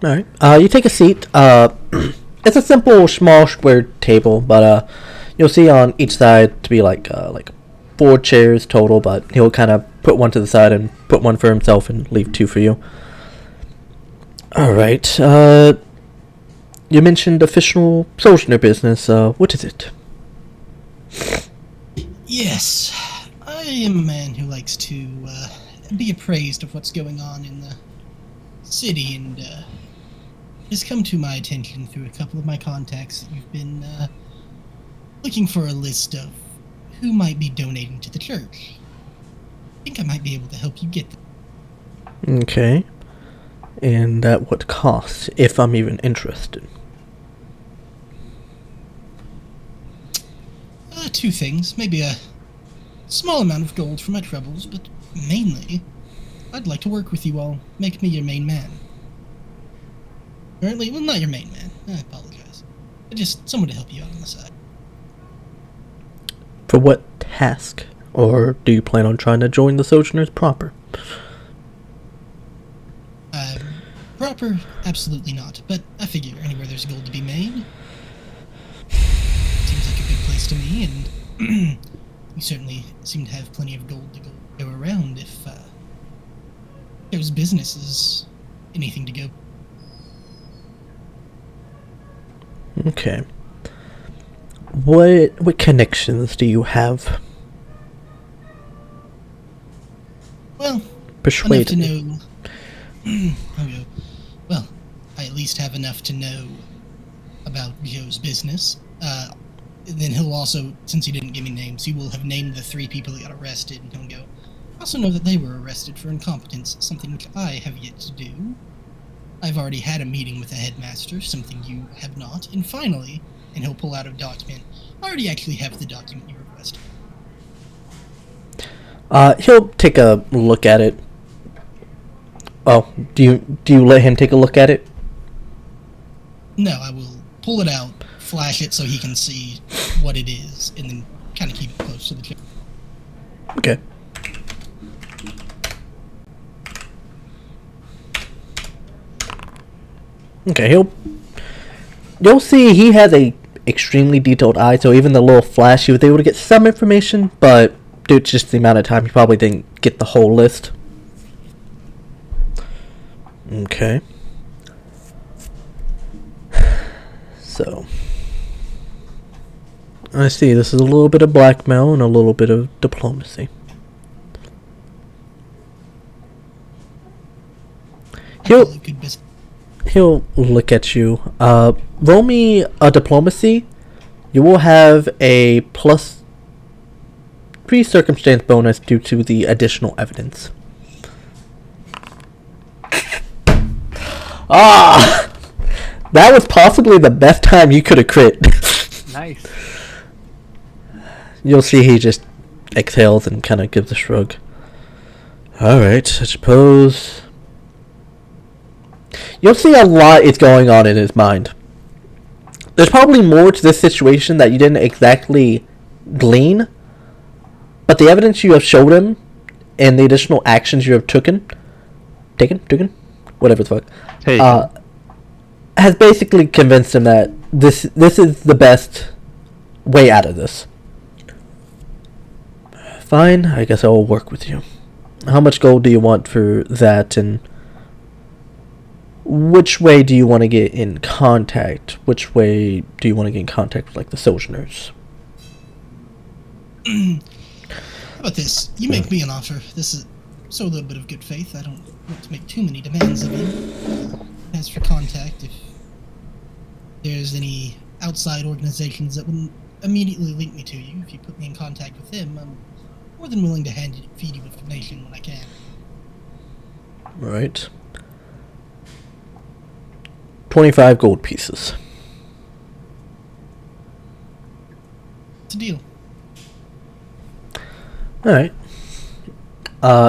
All right. You take a seat. It's a simple, small, square table, but you'll see on each side to be like 4 chairs total. But he'll kind of put one to the side and put one for himself and leave 2 for you. All right. You mentioned official Sojourner business. What is it? Yes, I am a man who likes to be appraised of what's going on in the city, and it's come to my attention through a couple of my contacts that you've been looking for a list of who might be donating to the church. I think I might be able to help you get them. Okay. And at what cost, if I'm even interested? 2 things. Maybe a small amount of gold for my troubles, but mainly, I'd like to work with you all. Make me your main man. Currently, well, not your main man. I apologize. But just someone to help you out on the side. For what task? Or do you plan on trying to join the Sojourners proper? Proper? Absolutely not. But I figure anywhere there's gold to be made. Seems like a good place to me, and you certainly seem to have plenty of gold to go around if there's businesses, anything to go. Okay. What connections do you have? Well, Persuade enough me. to know. Okay. Well, I at least have enough to know about Joe's business. Then he'll also, since he didn't give me names, he will have named the 3 people that got arrested, and he'll go, I also know that they were arrested for incompetence, something which I have yet to do. I've already had a meeting with the headmaster, something you have not. And finally, and he'll pull out a document, I already actually have the document you requested. He'll take a look at it. Oh, do you let him take a look at it? No, I will pull it out, flash it so he can see what it is, and then kind of keep it close to the chair. Okay. Okay, you'll see he has a extremely detailed eye, so even the little flash, he was able to get some information, but due to just the amount of time, he probably didn't get the whole list. Okay. So, I see this is a little bit of blackmail and a little bit of diplomacy. He'll look at you. Roll me a diplomacy. You will have a +3 circumstance bonus due to the additional evidence. Ah! That was possibly the best time you could have crit. Nice. You'll see he just exhales and kind of gives a shrug. Alright, I suppose... You'll see a lot is going on in his mind. There's probably more to this situation that you didn't exactly glean, but the evidence you have showed him and the additional actions you have taken, whatever the fuck, has basically convinced him that this is the best way out of this. Fine, I guess I will work with you. How much gold do you want for that, and which way do you want to get in contact? Which way do you want to get in contact with, like, the Sojourners? How about this? You make me an offer. This is so a little bit of good faith. I don't want to make too many demands of you. As for contact, if there's any outside organizations that wouldn't immediately link me to you, if you put me in contact with them, I'm more than willing to feed you information. Right. 25 gold pieces. It's a deal. Alright.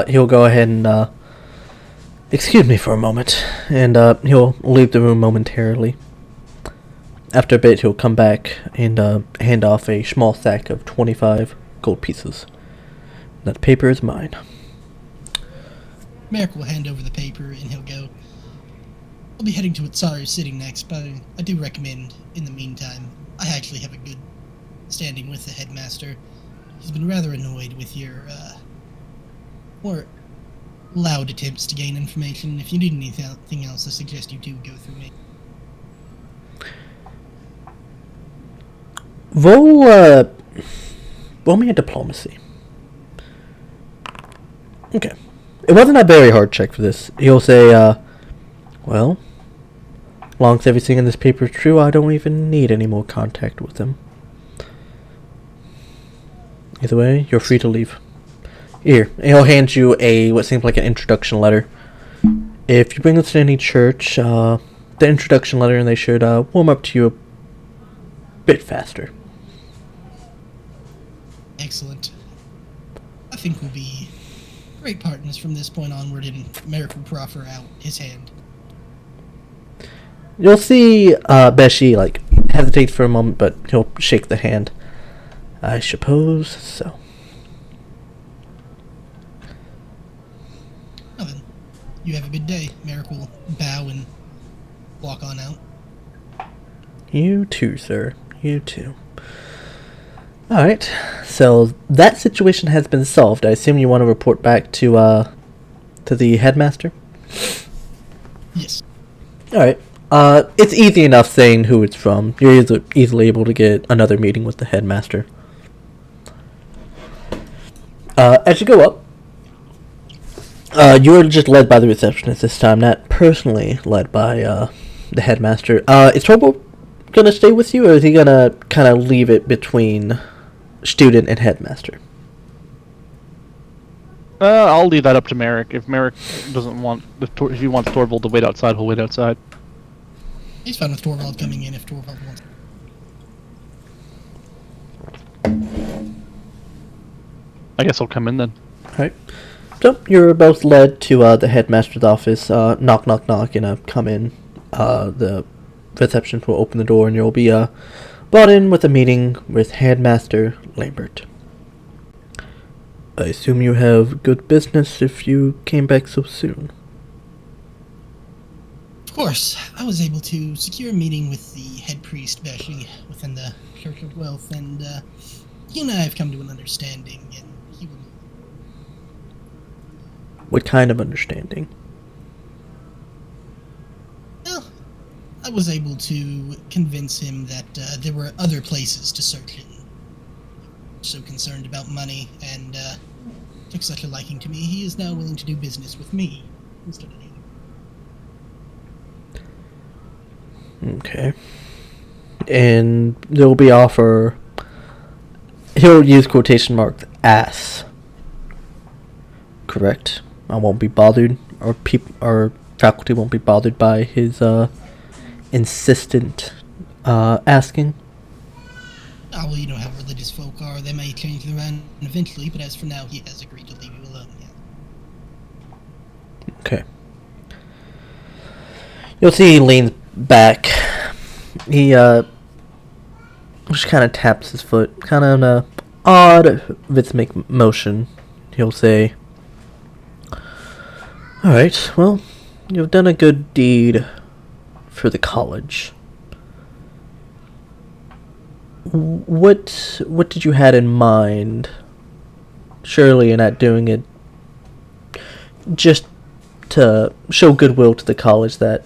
He'll go ahead and, excuse me for a moment, and, he'll leave the room momentarily. After a bit, he'll come back and, hand off a small sack of 25 gold pieces. That paper is mine. Merrick will hand over the paper and he'll go, I'll be heading to Atsaru's sitting next, but I do recommend, in the meantime, I actually have a good standing with the headmaster. He's been rather annoyed with your, more loud attempts to gain information. If you need anything else, I suggest you do go through me. Roll me a diplomacy. Okay. It wasn't a very hard check for this. He'll say, well, as long as everything in this paper is true, I don't even need any more contact with him. Either way, you're free to leave. Here, he'll hand you what seems like an introduction letter. If you bring this to any church, the introduction letter, and they should warm up to you a bit faster. Excellent. I think we'll be great partners from this point onward, and Merrick will proffer out his hand. You'll see Beshi, hesitate for a moment, but he'll shake the hand. I suppose so. Well then, you have a good day. Merrick will bow and walk on out. You too, sir. You too. Alright, so that situation has been solved. I assume you want to report back to the headmaster? Yes. Alright. It's easy enough saying who it's from. You're easily able to get another meeting with the headmaster. As you go up, you're just led by the receptionist this time, not personally led by the headmaster. Is Torbo gonna stay with you, or is he gonna kind of leave it between student and headmaster? I'll leave that up to Merrick. If Merrick doesn't want, if he wants Torvald to wait outside, he'll wait outside. He's fine with Torvald coming in if Torvald wants. I guess I'll come in then. Alright. So, you're both led to the headmaster's office. Knock, knock, knock, and come in. The receptionist will open the door, and you'll be brought in with a meeting with Headmaster Lambert. I assume you have good business if you came back so soon. Of course, I was able to secure a meeting with the head priest, Beshi, within the Church of Wealth, and he and I have come to an understanding, and he will... What kind of understanding? Well, I was able to convince him that there were other places to search in. So concerned about money, and took such a liking to me, he is now willing to do business with me instead of you. Okay. And there'll be offer... He'll use quotation marks, ass. Correct? I won't be bothered, or faculty won't be bothered by his insistent asking. Oh, well, you know how religious folk are. They may change their mind eventually, but as for now, he has agreed to leave you alone. Yeah. Okay. You'll see he leans back. He just kind of taps his foot, kind of in a odd rhythmic motion. He'll say, "Alright, well, you've done a good deed for the college. What did you had in mind? Surely you're not doing it just to show goodwill to the college that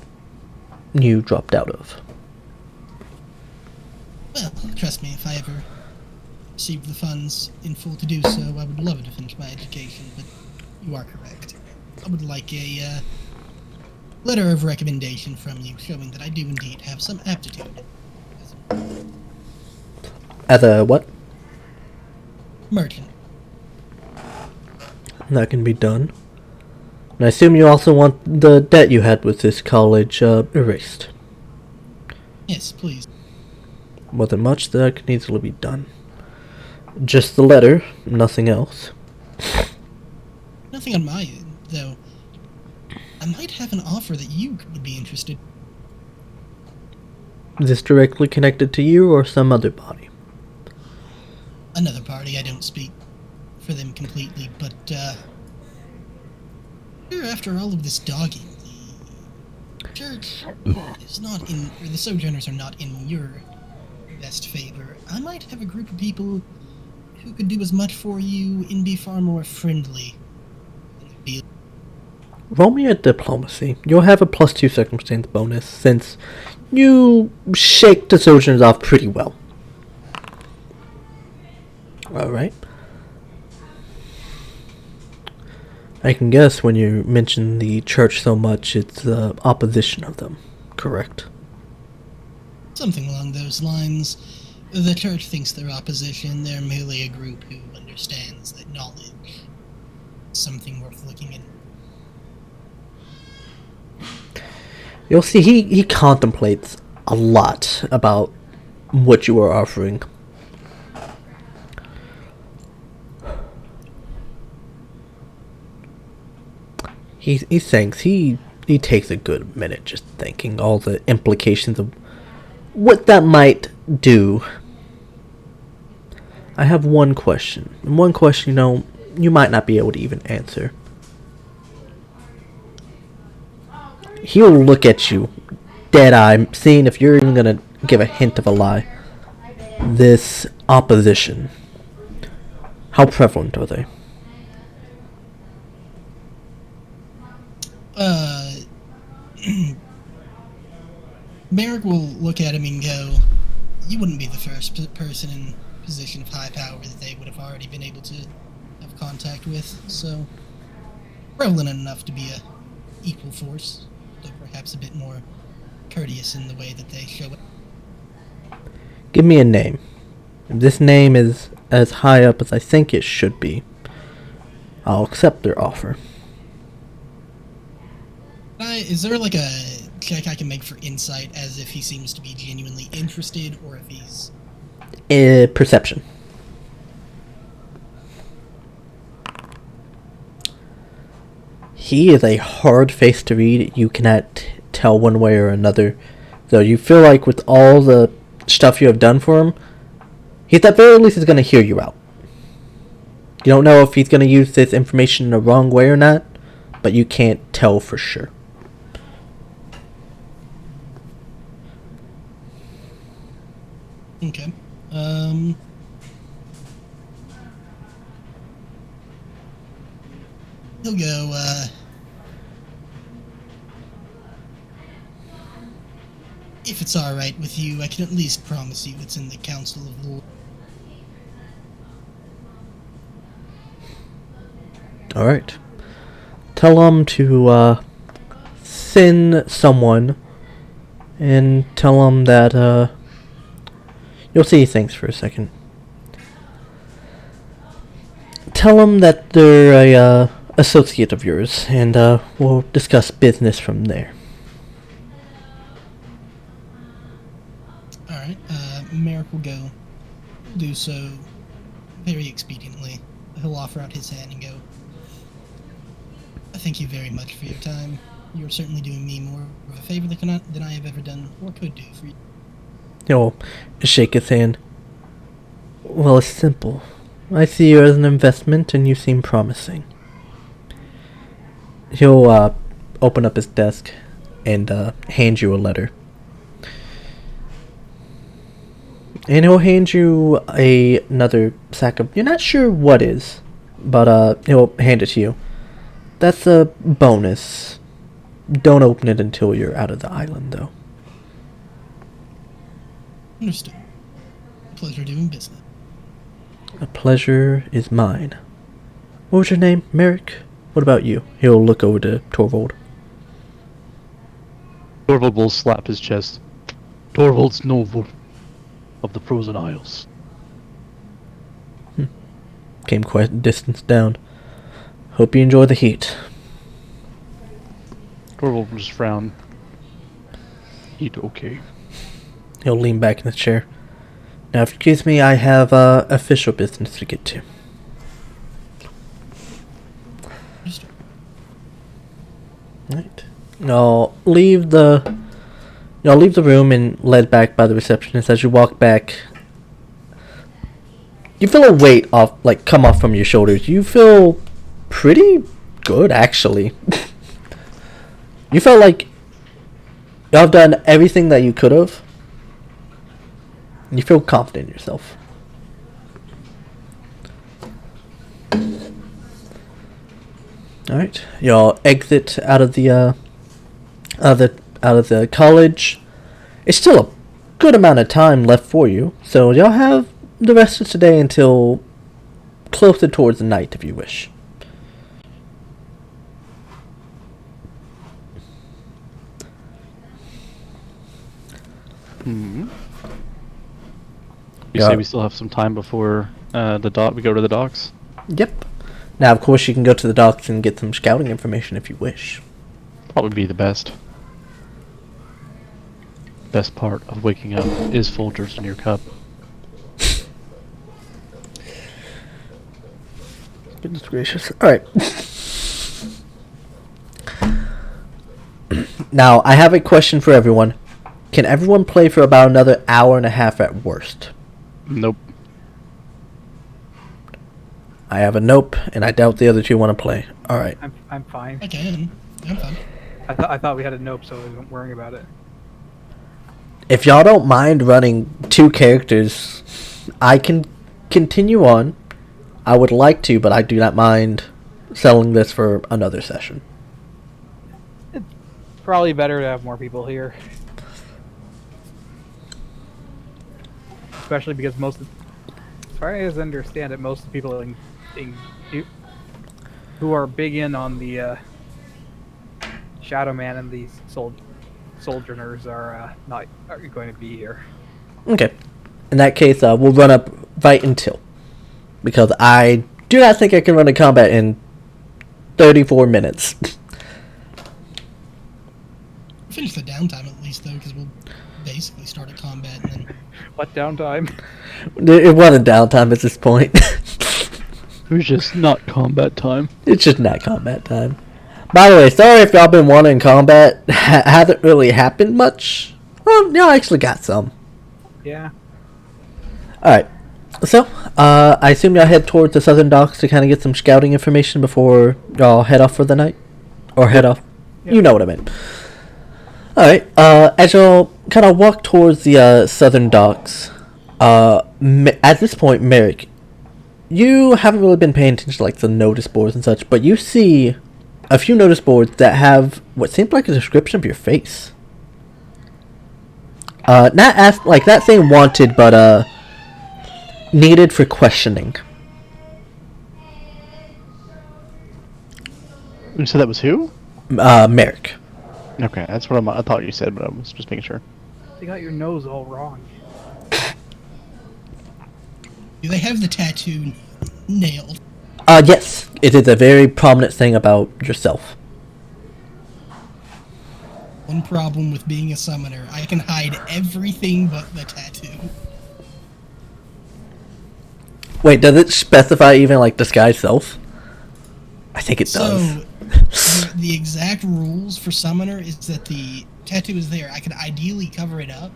you dropped out of." Well, trust me, if I ever received the funds in full to do so, I would love to finish my education, but you are correct. I would like a letter of recommendation from you showing that I do indeed have some aptitude. As a what? Merchant. That can be done. And I assume you also want the debt you had with this college erased. Yes, please. Wasn't much that could easily be done. Just the letter, nothing else. Nothing on my end, though. I might have an offer that you would be interested. Is this directly connected to you or some other body? Another party, I don't speak for them completely, but, after all of this dogging, the church is not in, or the Sojourners are not in your best favor. I might have a group of people who could do as much for you and be far more friendly. Roll me a diplomacy. You'll have a +2 circumstance bonus since you shake the Sojourners off pretty well. Alright. I can guess when you mention the church so much, it's the opposition of them, correct? Something along those lines. The church thinks they're opposition. They're merely a group who understands that knowledge is something worth looking into. You'll see he contemplates a lot about what you are offering. He thinks he takes a good minute just thinking all the implications of what that might do. I have one question. And one question, you might not be able to even answer. He'll look at you, dead-eye, seeing if you're even going to give a hint of a lie. This opposition, how prevalent are they? Merrick will look at him and go, you wouldn't be the first person in a position of high power that they would have already been able to have contact with, so prevalent enough to be a equal force, though perhaps a bit more courteous in the way that they show it. Give me a name. If this name is as high up as I think it should be, I'll accept their offer. Is there like a check I can make for insight as if he seems to be genuinely interested, or if he's... Perception. He is a hard face to read. You cannot tell one way or another. Though you feel like with all the stuff you have done for him, he at the very least is going to hear you out. You don't know if he's going to use this information in the wrong way or not, but you can't tell for sure. Okay. He'll go, if it's alright with you, I can at least promise you it's in the Council of Lords. Alright. Tell them to, send someone, and tell them that, you'll see things for a second. Tell them that they're a associate of yours, and we'll discuss business from there. Alright, Merrick will go do so very expediently. He'll offer out his hand and go, I thank you very much for your time. You're certainly doing me more of a favor than I have ever done or could do for you. He'll shake his hand. Well, it's simple. I see you as an investment, and you seem promising. He'll open up his desk and hand you a letter. And he'll hand you another sack of... You're not sure what is, but he'll hand it to you. That's a bonus. Don't open it until you're out of the island, though. Understood. Pleasure doing business. A pleasure is mine. What was your name? Merrick? What about you? He'll look over to Torvald. Torvald will slap his chest. Torvald Snovel of the Frozen Isles. Came quite a distance down. Hope you enjoy the heat. Torval will just frown. Eat okay. He'll lean back in the chair. Now, excuse me, I have official business to get to. Right. Y'all leave the room and led back by the receptionist. As you walk back, you feel a weight come off from your shoulders. You feel pretty good, actually. You felt like y'all have done everything that you could have. You feel confident in yourself. Alright, y'all exit out of the college. It's still a good amount of time left for you, so y'all have the rest of today until closer towards the night if you wish. You Yeah. say we still have some time before we go to the docks? Yep. Now, of course, you can go to the docks and get some scouting information if you wish. Probably be the best. Best part of waking up is Folgers in your cup. Goodness gracious. Alright. Now, I have a question for everyone. Can everyone play for about another hour and a half at worst? Nope. I have a nope, and I doubt the other two want to play. Alright. I'm fine. I can. I'm fine. I thought we had a nope, so I wasn't worrying about it. If y'all don't mind running two characters, I can continue on. I would like to, but I do not mind selling this for another session. Probably better to have more people here. Especially because as far as I understand it, most of the people who are big in on the Shadow Man and the Sojourners are going to be here. Okay. In that case, we'll run up right until. Because I do not think I can run a combat in 34 minutes. Finish the downtime at least, though, because we'll basically start a combat and then... What downtime? It wasn't downtime at this point. It was just not combat time. It's just not combat time. By the way, sorry if y'all been wanting combat. Hasn't really happened much. Well, y'all actually got some. Yeah. Alright. So, I assume y'all head towards the southern docks to kind of get some scouting information before y'all head off for the night? Or head off. Yep. You know what I meant. Alright, as y'all kind of walk towards the southern docks, at this point, Merrick, you haven't really been paying attention to like the notice boards and such, but you see a few notice boards that have what seems like a description of your face. Not saying wanted, but needed for questioning. You said that was who? Merrick. Okay, that's what I thought you said, but I was just making sure. You got your nose all wrong. Do they have the tattoo nailed? Yes, it is a very prominent thing about yourself. One problem with being a summoner, I can hide everything but the tattoo. Wait, does it specify even like disguise self? I think it does. So, the exact rules for summoner is that the tattoo is there. I could ideally cover it up,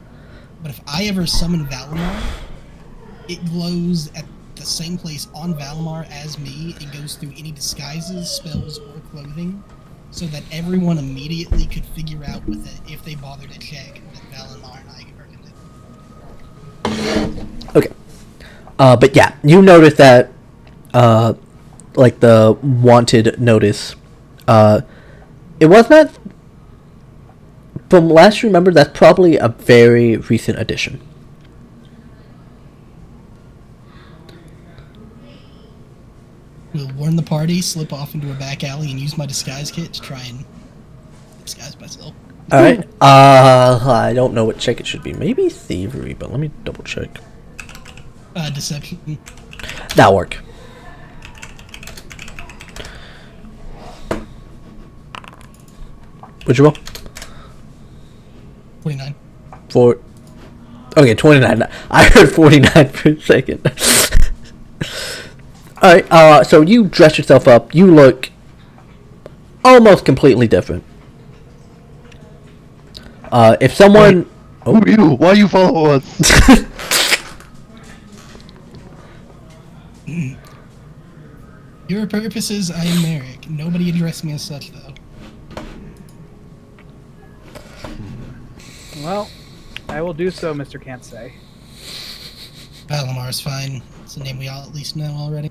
but if I ever summon Valimar, it glows at the same place on Valimar as me. It goes through any disguises, spells, or clothing, so that everyone immediately could figure out with it if they bother to check that Valimar and I are in it. Okay. But yeah, you notice that, like the wanted notice, it was not, from last you remember, that's probably a very recent addition. We'll warn the party, slip off into a back alley, and use my disguise kit to try and disguise myself. Alright, I don't know what check it should be. Maybe thievery, but let me double check. Deception. That'll work. What'd you roll? 49. Okay, 29. I heard 49 for a second. Alright, so you dress yourself up. You look almost completely different. If someone... Who are you? Why you follow us? Your purposes, I am Merrick. Nobody address me as such, though. Well, I will do so, Mr. Can't Say. Valamar's fine. It's a name we all at least know already.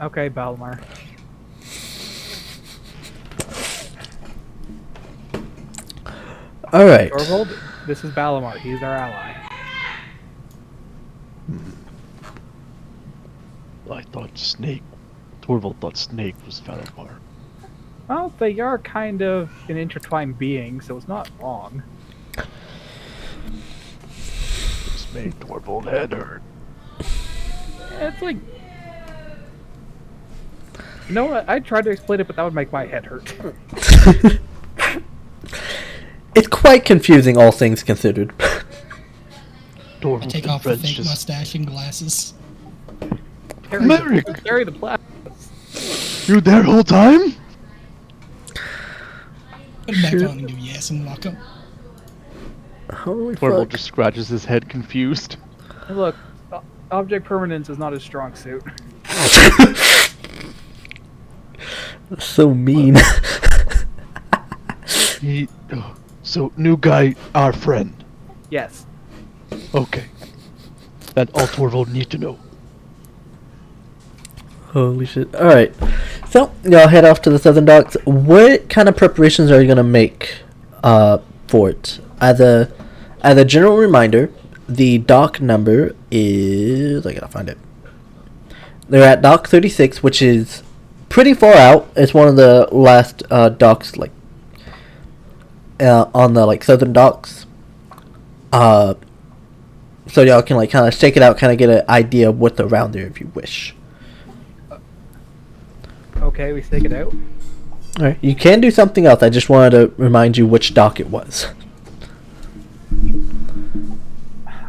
Okay, Balmar. Alright. Torvald, this is Balamar. He's our ally. I thought Torvald thought Snake was Valamar. Well, they are kind of an intertwined being, so it's not wrong. This made Torvald head hurt. It's like... You know what? I tried to explain it, but that would make my head hurt. It's quite confusing, all things considered. I Torvald take and off the French fake just mustache and glasses. Merrick! Carry the plasmas. You there whole time? Put it back Sure. on and give yes and walk up. Holy Torvald fuck. just scratches his head confused. Hey, look, object permanence is not his strong suit. So mean. So, new guy, our friend. Yes. Okay. That's all Torvald need to know. Holy shit. Alright. So, y'all head off to the Southern Docks. What kind of preparations are you going to make for it? As a general reminder, the dock number is... I gotta find it. They're at dock 36, which is pretty far out. It's one of the last docks, like, on the, like, Southern Docks. So y'all can, like, kind of stake it out, kind of get an idea of what's around there if you wish. Okay, we stake it out. Alright, you can do something else. I just wanted to remind you which dock it was.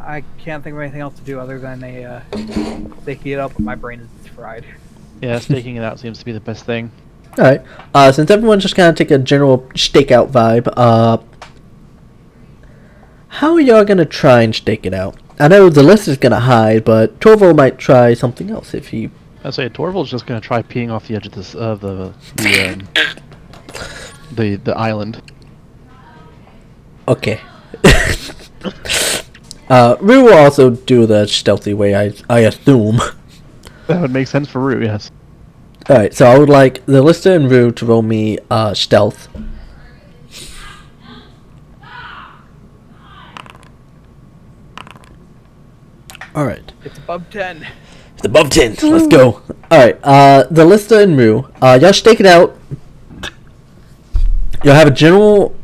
I can't think of anything else to do other than staking it up, but my brain is fried. Yeah, staking it out seems to be the best thing. Alright, since everyone's just kind of take a general stakeout vibe, how are y'all going to try and stake it out? I know the list is going to hide, but Torvo might try something else if he... I say Torvald's just gonna try peeing off the edge of this the island. Okay. Rue will also do the stealthy way, I assume. That would make sense for Rue, yes. Alright, so I would like the Lister and Rue to roll me stealth. Alright. It's above 10. It's above 10. Let's go. Alright, the Lister and Rue, y'all stake it out. You'll have a general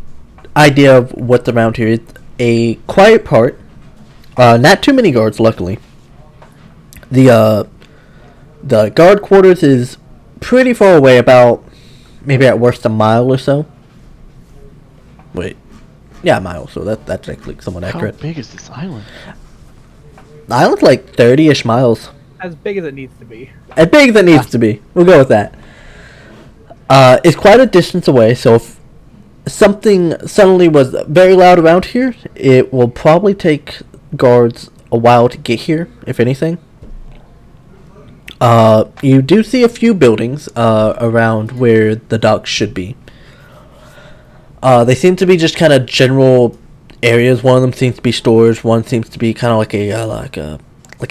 idea of what's around here. It's a quiet part. Not too many guards, luckily. The guard quarters is pretty far away, about maybe at worst a mile or so. Wait. Yeah, a mile, so that's actually somewhat accurate. How big is this island? The island's like 30-ish miles. As big as it needs to be. As big as it needs to be. We'll go with that. It's quite a distance away, so if something suddenly was very loud around here, it will probably take guards a while to get here, if anything. You do see a few buildings around where the docks should be. They seem to be just kind of general areas. One of them seems to be stores. One seems to be kind of like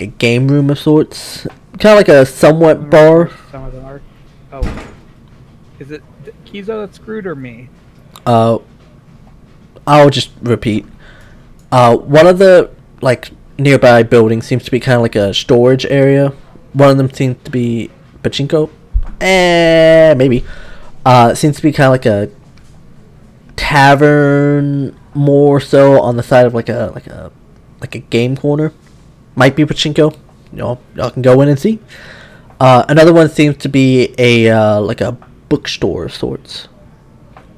a game room of sorts. Kind of like a somewhat bar. Some of them are. Oh. Is it Kizo that's screwed or me? I'll just repeat. One of the nearby buildings seems to be kind of like a storage area. One of them seems to be pachinko. Maybe. Seems to be kind of like a tavern, more so on the side of like a game corner. Might be pachinko. Y'all can go in and see. Another one seems to be a bookstore of sorts.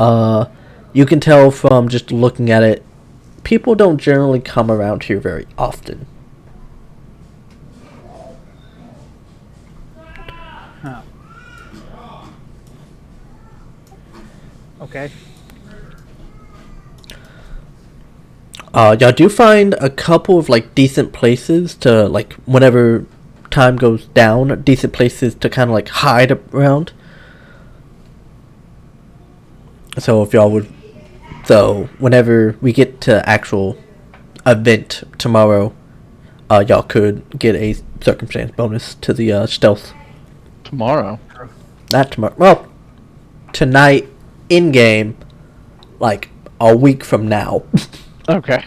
You can tell from just looking at it, people don't generally come around here very often. Huh. Okay. Y'all do find a couple of like decent places to like whenever time goes down, decent places to kind of like hide around. So if y'all would, so whenever we get to actual event tomorrow, y'all could get a circumstance bonus to the stealth. Tomorrow? Not tomorrow. Well, tonight in game, like a week from now. Okay.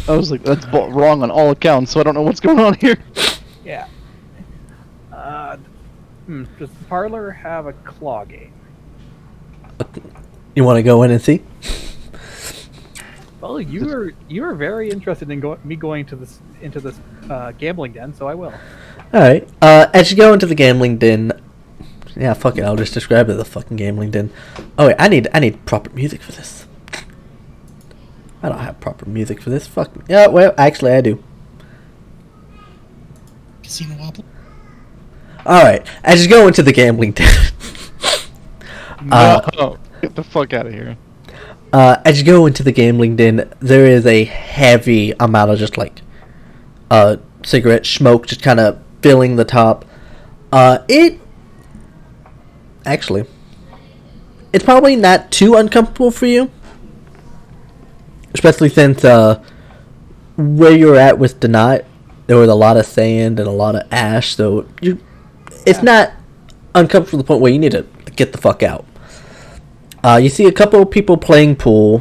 I was like, that's wrong on all accounts, so I don't know what's going on here. Yeah. Does the parlor have a claw game? You want to go in and see? Well, you were very interested in going to this gambling den, so I will. All right. As you go into the gambling den, yeah, fuck it. I'll just describe it as a fucking gambling den. Oh wait, I need proper music for this. I don't have proper music for this. Fuck me. Yeah, well, actually, I do. Casino Wobble. All right. As you go into the gambling den, No, get the fuck out of here. as you go into the gambling den, there is a heavy amount of just like cigarette smoke, just kind of filling the top. It's probably not too uncomfortable for you. Especially since where you're at with the night, there was a lot of sand and a lot of ash, so it's not uncomfortable to the point where you need to get the fuck out. You see a couple of people playing pool.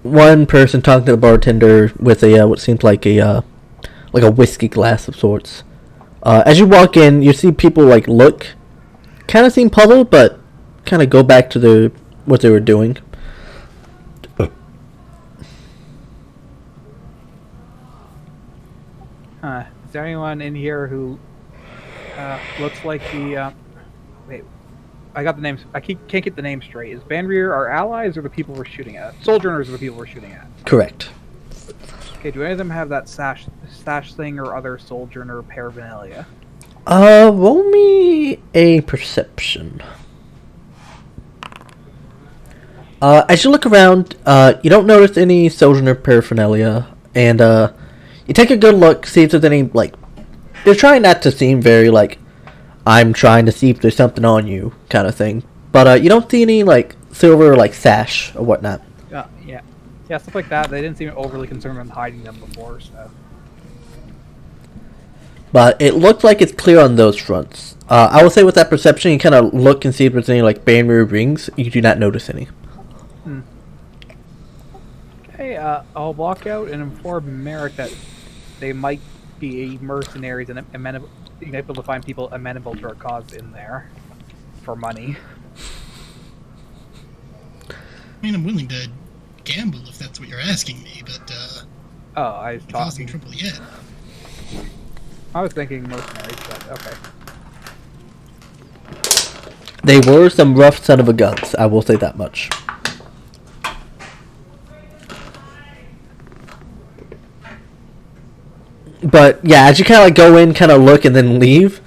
One person talking to the bartender with a what seems like a whiskey glass of sorts. As you walk in, you see people like look, kind of seem puzzled, but kind of go back to what they were doing. Is there anyone in here who looks like the... wait, I got the names. I can't get the names straight. Is Banrir our allies or the people we're shooting at? Sojourners are the people we're shooting at. Correct. Okay, do any of them have that sash thing or other sojourner paraphernalia? Roll me a perception. As you look around, you don't notice any sojourner paraphernalia, and you take a good look, see if there's any, like, you're trying not to seem very, like, I'm trying to see if there's something on you, kind of thing. But, you don't see any, like, silver, like, sash or whatnot. Yeah, stuff like that. They didn't seem overly concerned on hiding them before, so... But it looks like it's clear on those fronts. I will say with that perception, you kind of look and see if there's any, like, Banrir rings. You do not notice any. Okay, I'll walk out and inform Merrick that they might be mercenaries and able to find people amenable to our cause in there for money. I mean, I'm willing to gamble if that's what you're asking me, but I was causing talking. trouble yet. I was thinking mercenaries, but okay. They were some rough son of a guns, I will say that much. But yeah, as you kind of like go in, kind of look, and then leave,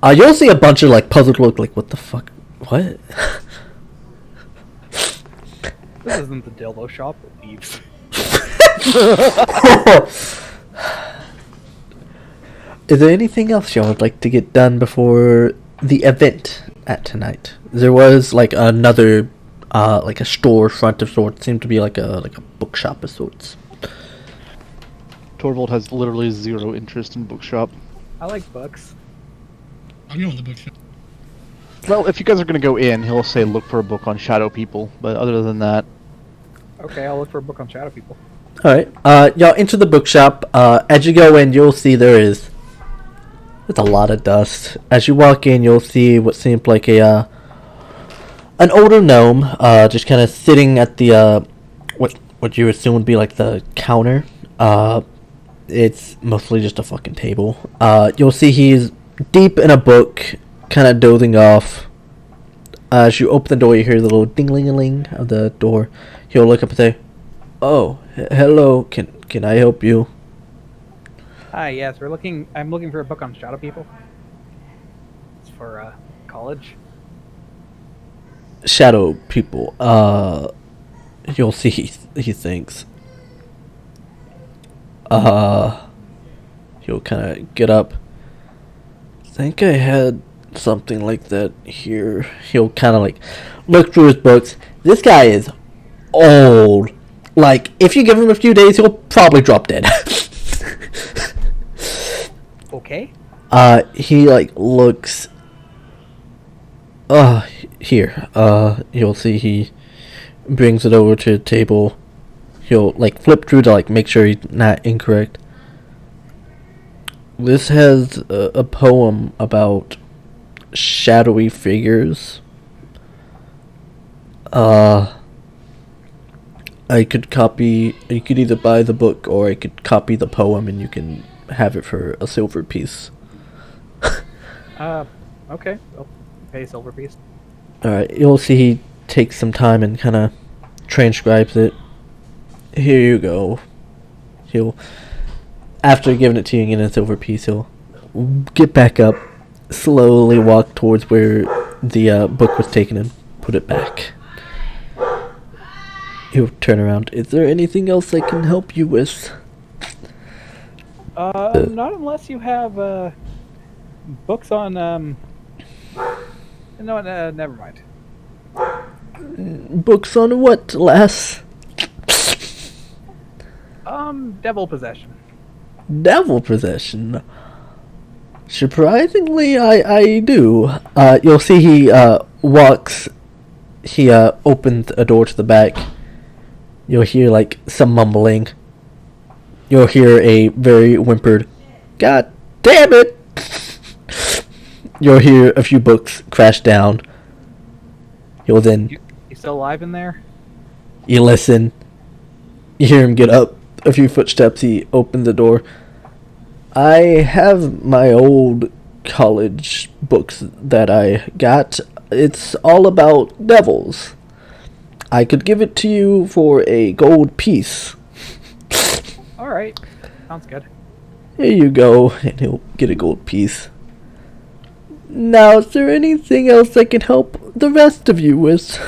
you'll see a bunch of like puzzled look, like what the fuck, what? This isn't the dildo shop. It leaves. Is there anything else y'all would like to get done before the event at tonight? There was like another, like a storefront of sorts. Seemed to be like a bookshop of sorts. Torvald has literally zero interest in bookshop. I like books. I'll go in the bookshop. Well, if you guys are going to go in, he'll say look for a book on shadow people, but other than that... Okay, I'll look for a book on shadow people. Alright, y'all enter the bookshop. As you go in, you'll see there's a lot of dust. As you walk in, you'll see what seems like an older gnome, just kind of sitting at the, what you assume would be like the counter. It's mostly just a fucking table. You'll see he's deep in a book, kind of dozing off. As you open the door, you hear the little ding-ling-a-ling of the door. He'll look up and say, "Oh, hello. Can I help you?" Hi, yes, I'm looking for a book on shadow people. It's for college. Shadow people. You'll see. He thinks. He'll kind of get up. Think I had something like that here. He'll kind of like look through his books. This guy is old. Like, if you give him a few days, he'll probably drop dead. Okay. He like looks. Here. You'll see he brings it over to the table. He'll like flip through to like make sure he's not incorrect. This has a poem about shadowy figures. I could copy. You could either buy the book or I could copy the poem, and you can have it for a silver piece. Okay. I'll pay a silver piece. Alright, you'll see he takes some time and kind of transcribes it. Here you go. He'll, after giving it to you and getting a silver piece, he'll get back up, slowly walk towards where the book was taken and put it back. He'll turn around. Is there anything else I can help you with? Not unless you have books on no, never mind. Books on what, lass? Devil possession. Devil possession. Surprisingly, I do. You'll see he walks. He opens a door to the back. You'll hear like some mumbling. You'll hear a very whimpered, "God damn it!" You'll hear a few books crash down. You'll then. You still alive in there? You listen. You hear him get up. A few footsteps. He opens the door. I have my old college books that I got. It's all about devils. I could give it to you for a gold piece. Alright. Sounds good. Here you go. And he'll get a gold piece. Now, is there anything else I can help the rest of you with?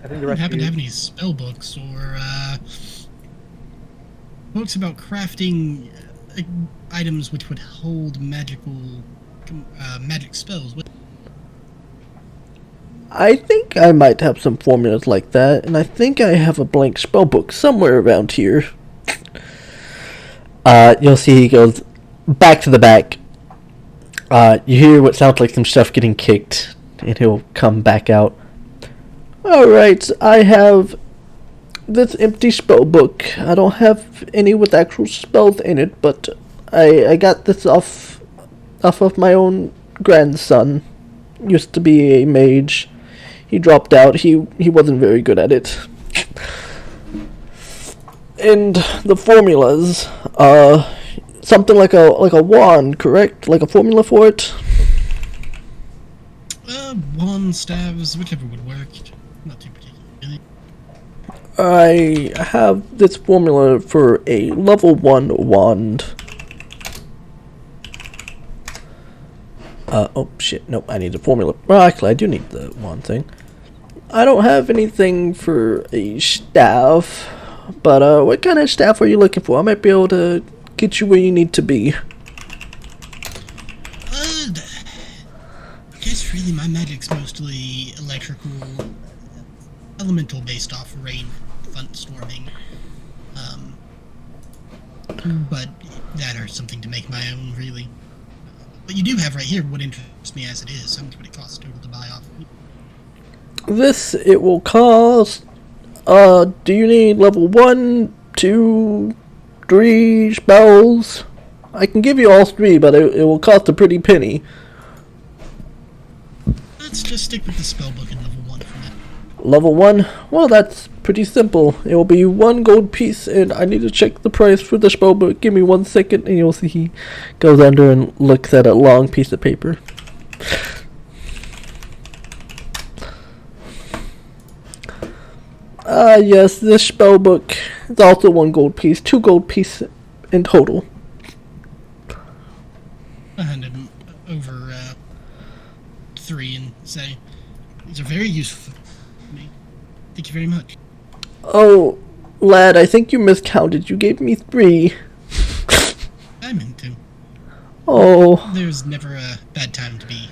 I think the I rest happen of to you... have any spell books or books about crafting items which would hold magic spells. I think I might have some formulas like that, and I think I have a blank spell book somewhere around here. You'll see he goes back to the back. You hear what sounds like some stuff getting kicked, and he'll come back out. Alright, I have this empty spell book. I don't have any with actual spells in it, but I got this off of my own grandson. Used to be a mage. He dropped out. He wasn't very good at it. And the formulas, something like a wand, correct? Like a formula for it? Wand, staves, whichever would work. Not too particular, really. I have this formula for a level 1 wand. Oh shit, nope, I need a formula. Well, actually, I do need the wand thing. I don't have anything for a staff, but what kind of staff are you looking for? I might be able to get you where you need to be. I guess really my magic's mostly electrical, elemental based off rain, storming. But that or something to make my own, really. What you do have right here would interest me as it is. How much would it cost total to buy off? This, it will cost, do you need level 1, 2, 3 spells? I can give you all 3, but it will cost a pretty penny. Let's just stick with the spellbook and level 1 for now. Level 1? Well, that's pretty simple. It will be 1 gold piece, and I need to check the price for the spellbook. Give me 1 second, and you'll see he goes under and looks at a long piece of paper. Yes, this spell book is also 1 gold piece, 2 gold piece in total. I'll hand him over 3 and say, these are very useful for me. Thank you very much. Oh, lad, I think you miscounted. You gave me 3. I meant to. Oh, There's never a bad time to be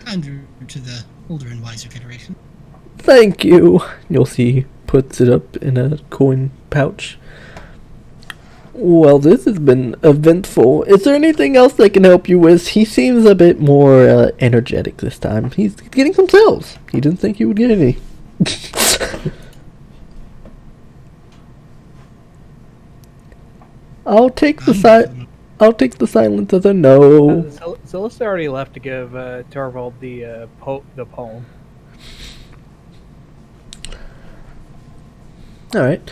kinder to the older and wiser generation. thank you. You'll see he puts it up in a coin pouch. Well, this has been eventful. Is there anything else I can help you with? He seems a bit more energetic this time. He's getting some sales. He didn't think he would get any. I'll take the silence as a no. Zillus already left to give Torvald the poem. All right.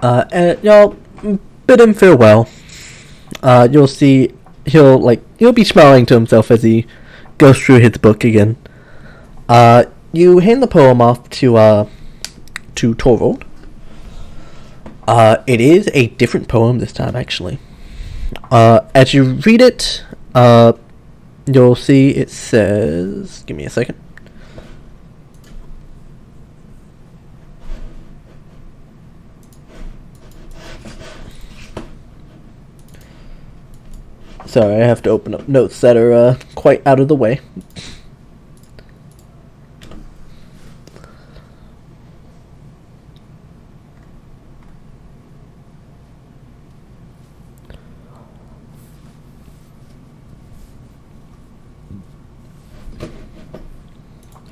And y'all bid him farewell. You'll see he'll be smiling to himself as he goes through his book again. You hand the poem off to Torvald. It is a different poem this time, actually. As you read it, you'll see it says, give me a second. Sorry, I have to open up notes that are quite out of the way.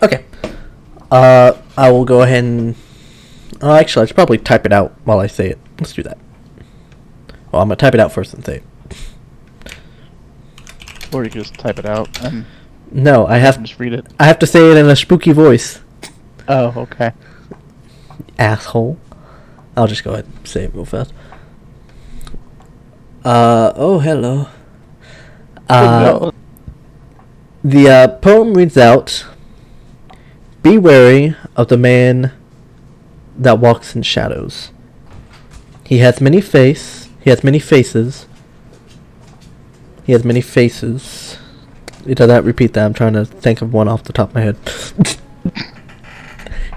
Okay. I will go ahead and... Oh, actually, I should probably type it out while I say it. Let's do that. Well, I'm going to type it out first and say it. Or you could just type it out and No, I have just read it. I have to say it in a spooky voice. Oh, okay. Asshole. I'll just go ahead and say it real fast. Oh, hello. No. The poem reads out, "Be wary of the man that walks in shadows. He has many faces. He has many faces. It does not repeat that. I'm trying to think of one off the top of my head.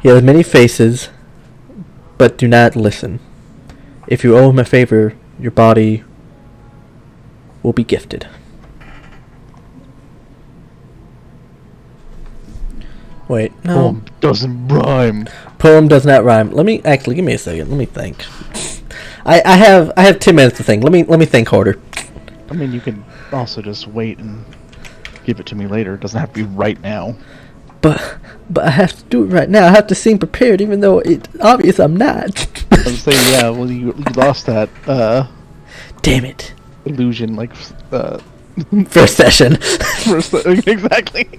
He has many faces, but do not listen. If you owe him a favor, your body will be gifted." Wait, no. Poem doesn't rhyme. Poem does not rhyme. Let me actually give me a second. Let me think. I have 10 minutes to think. Let me think harder. I mean, you can also just wait and give it to me later. It doesn't have to be right now. But I have to do it right now. I have to seem prepared, even though it's obvious I'm not. I was saying, yeah, well, you lost that Damn it! illusion, like, First session. exactly.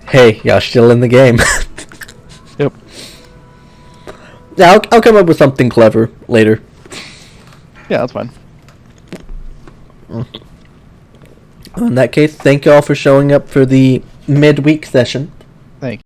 Hey, y'all still in the game. Yep. Yeah, I'll come up with something clever later. Yeah, that's fine. In that case, thank y'all for showing up for the midweek session. Thank you.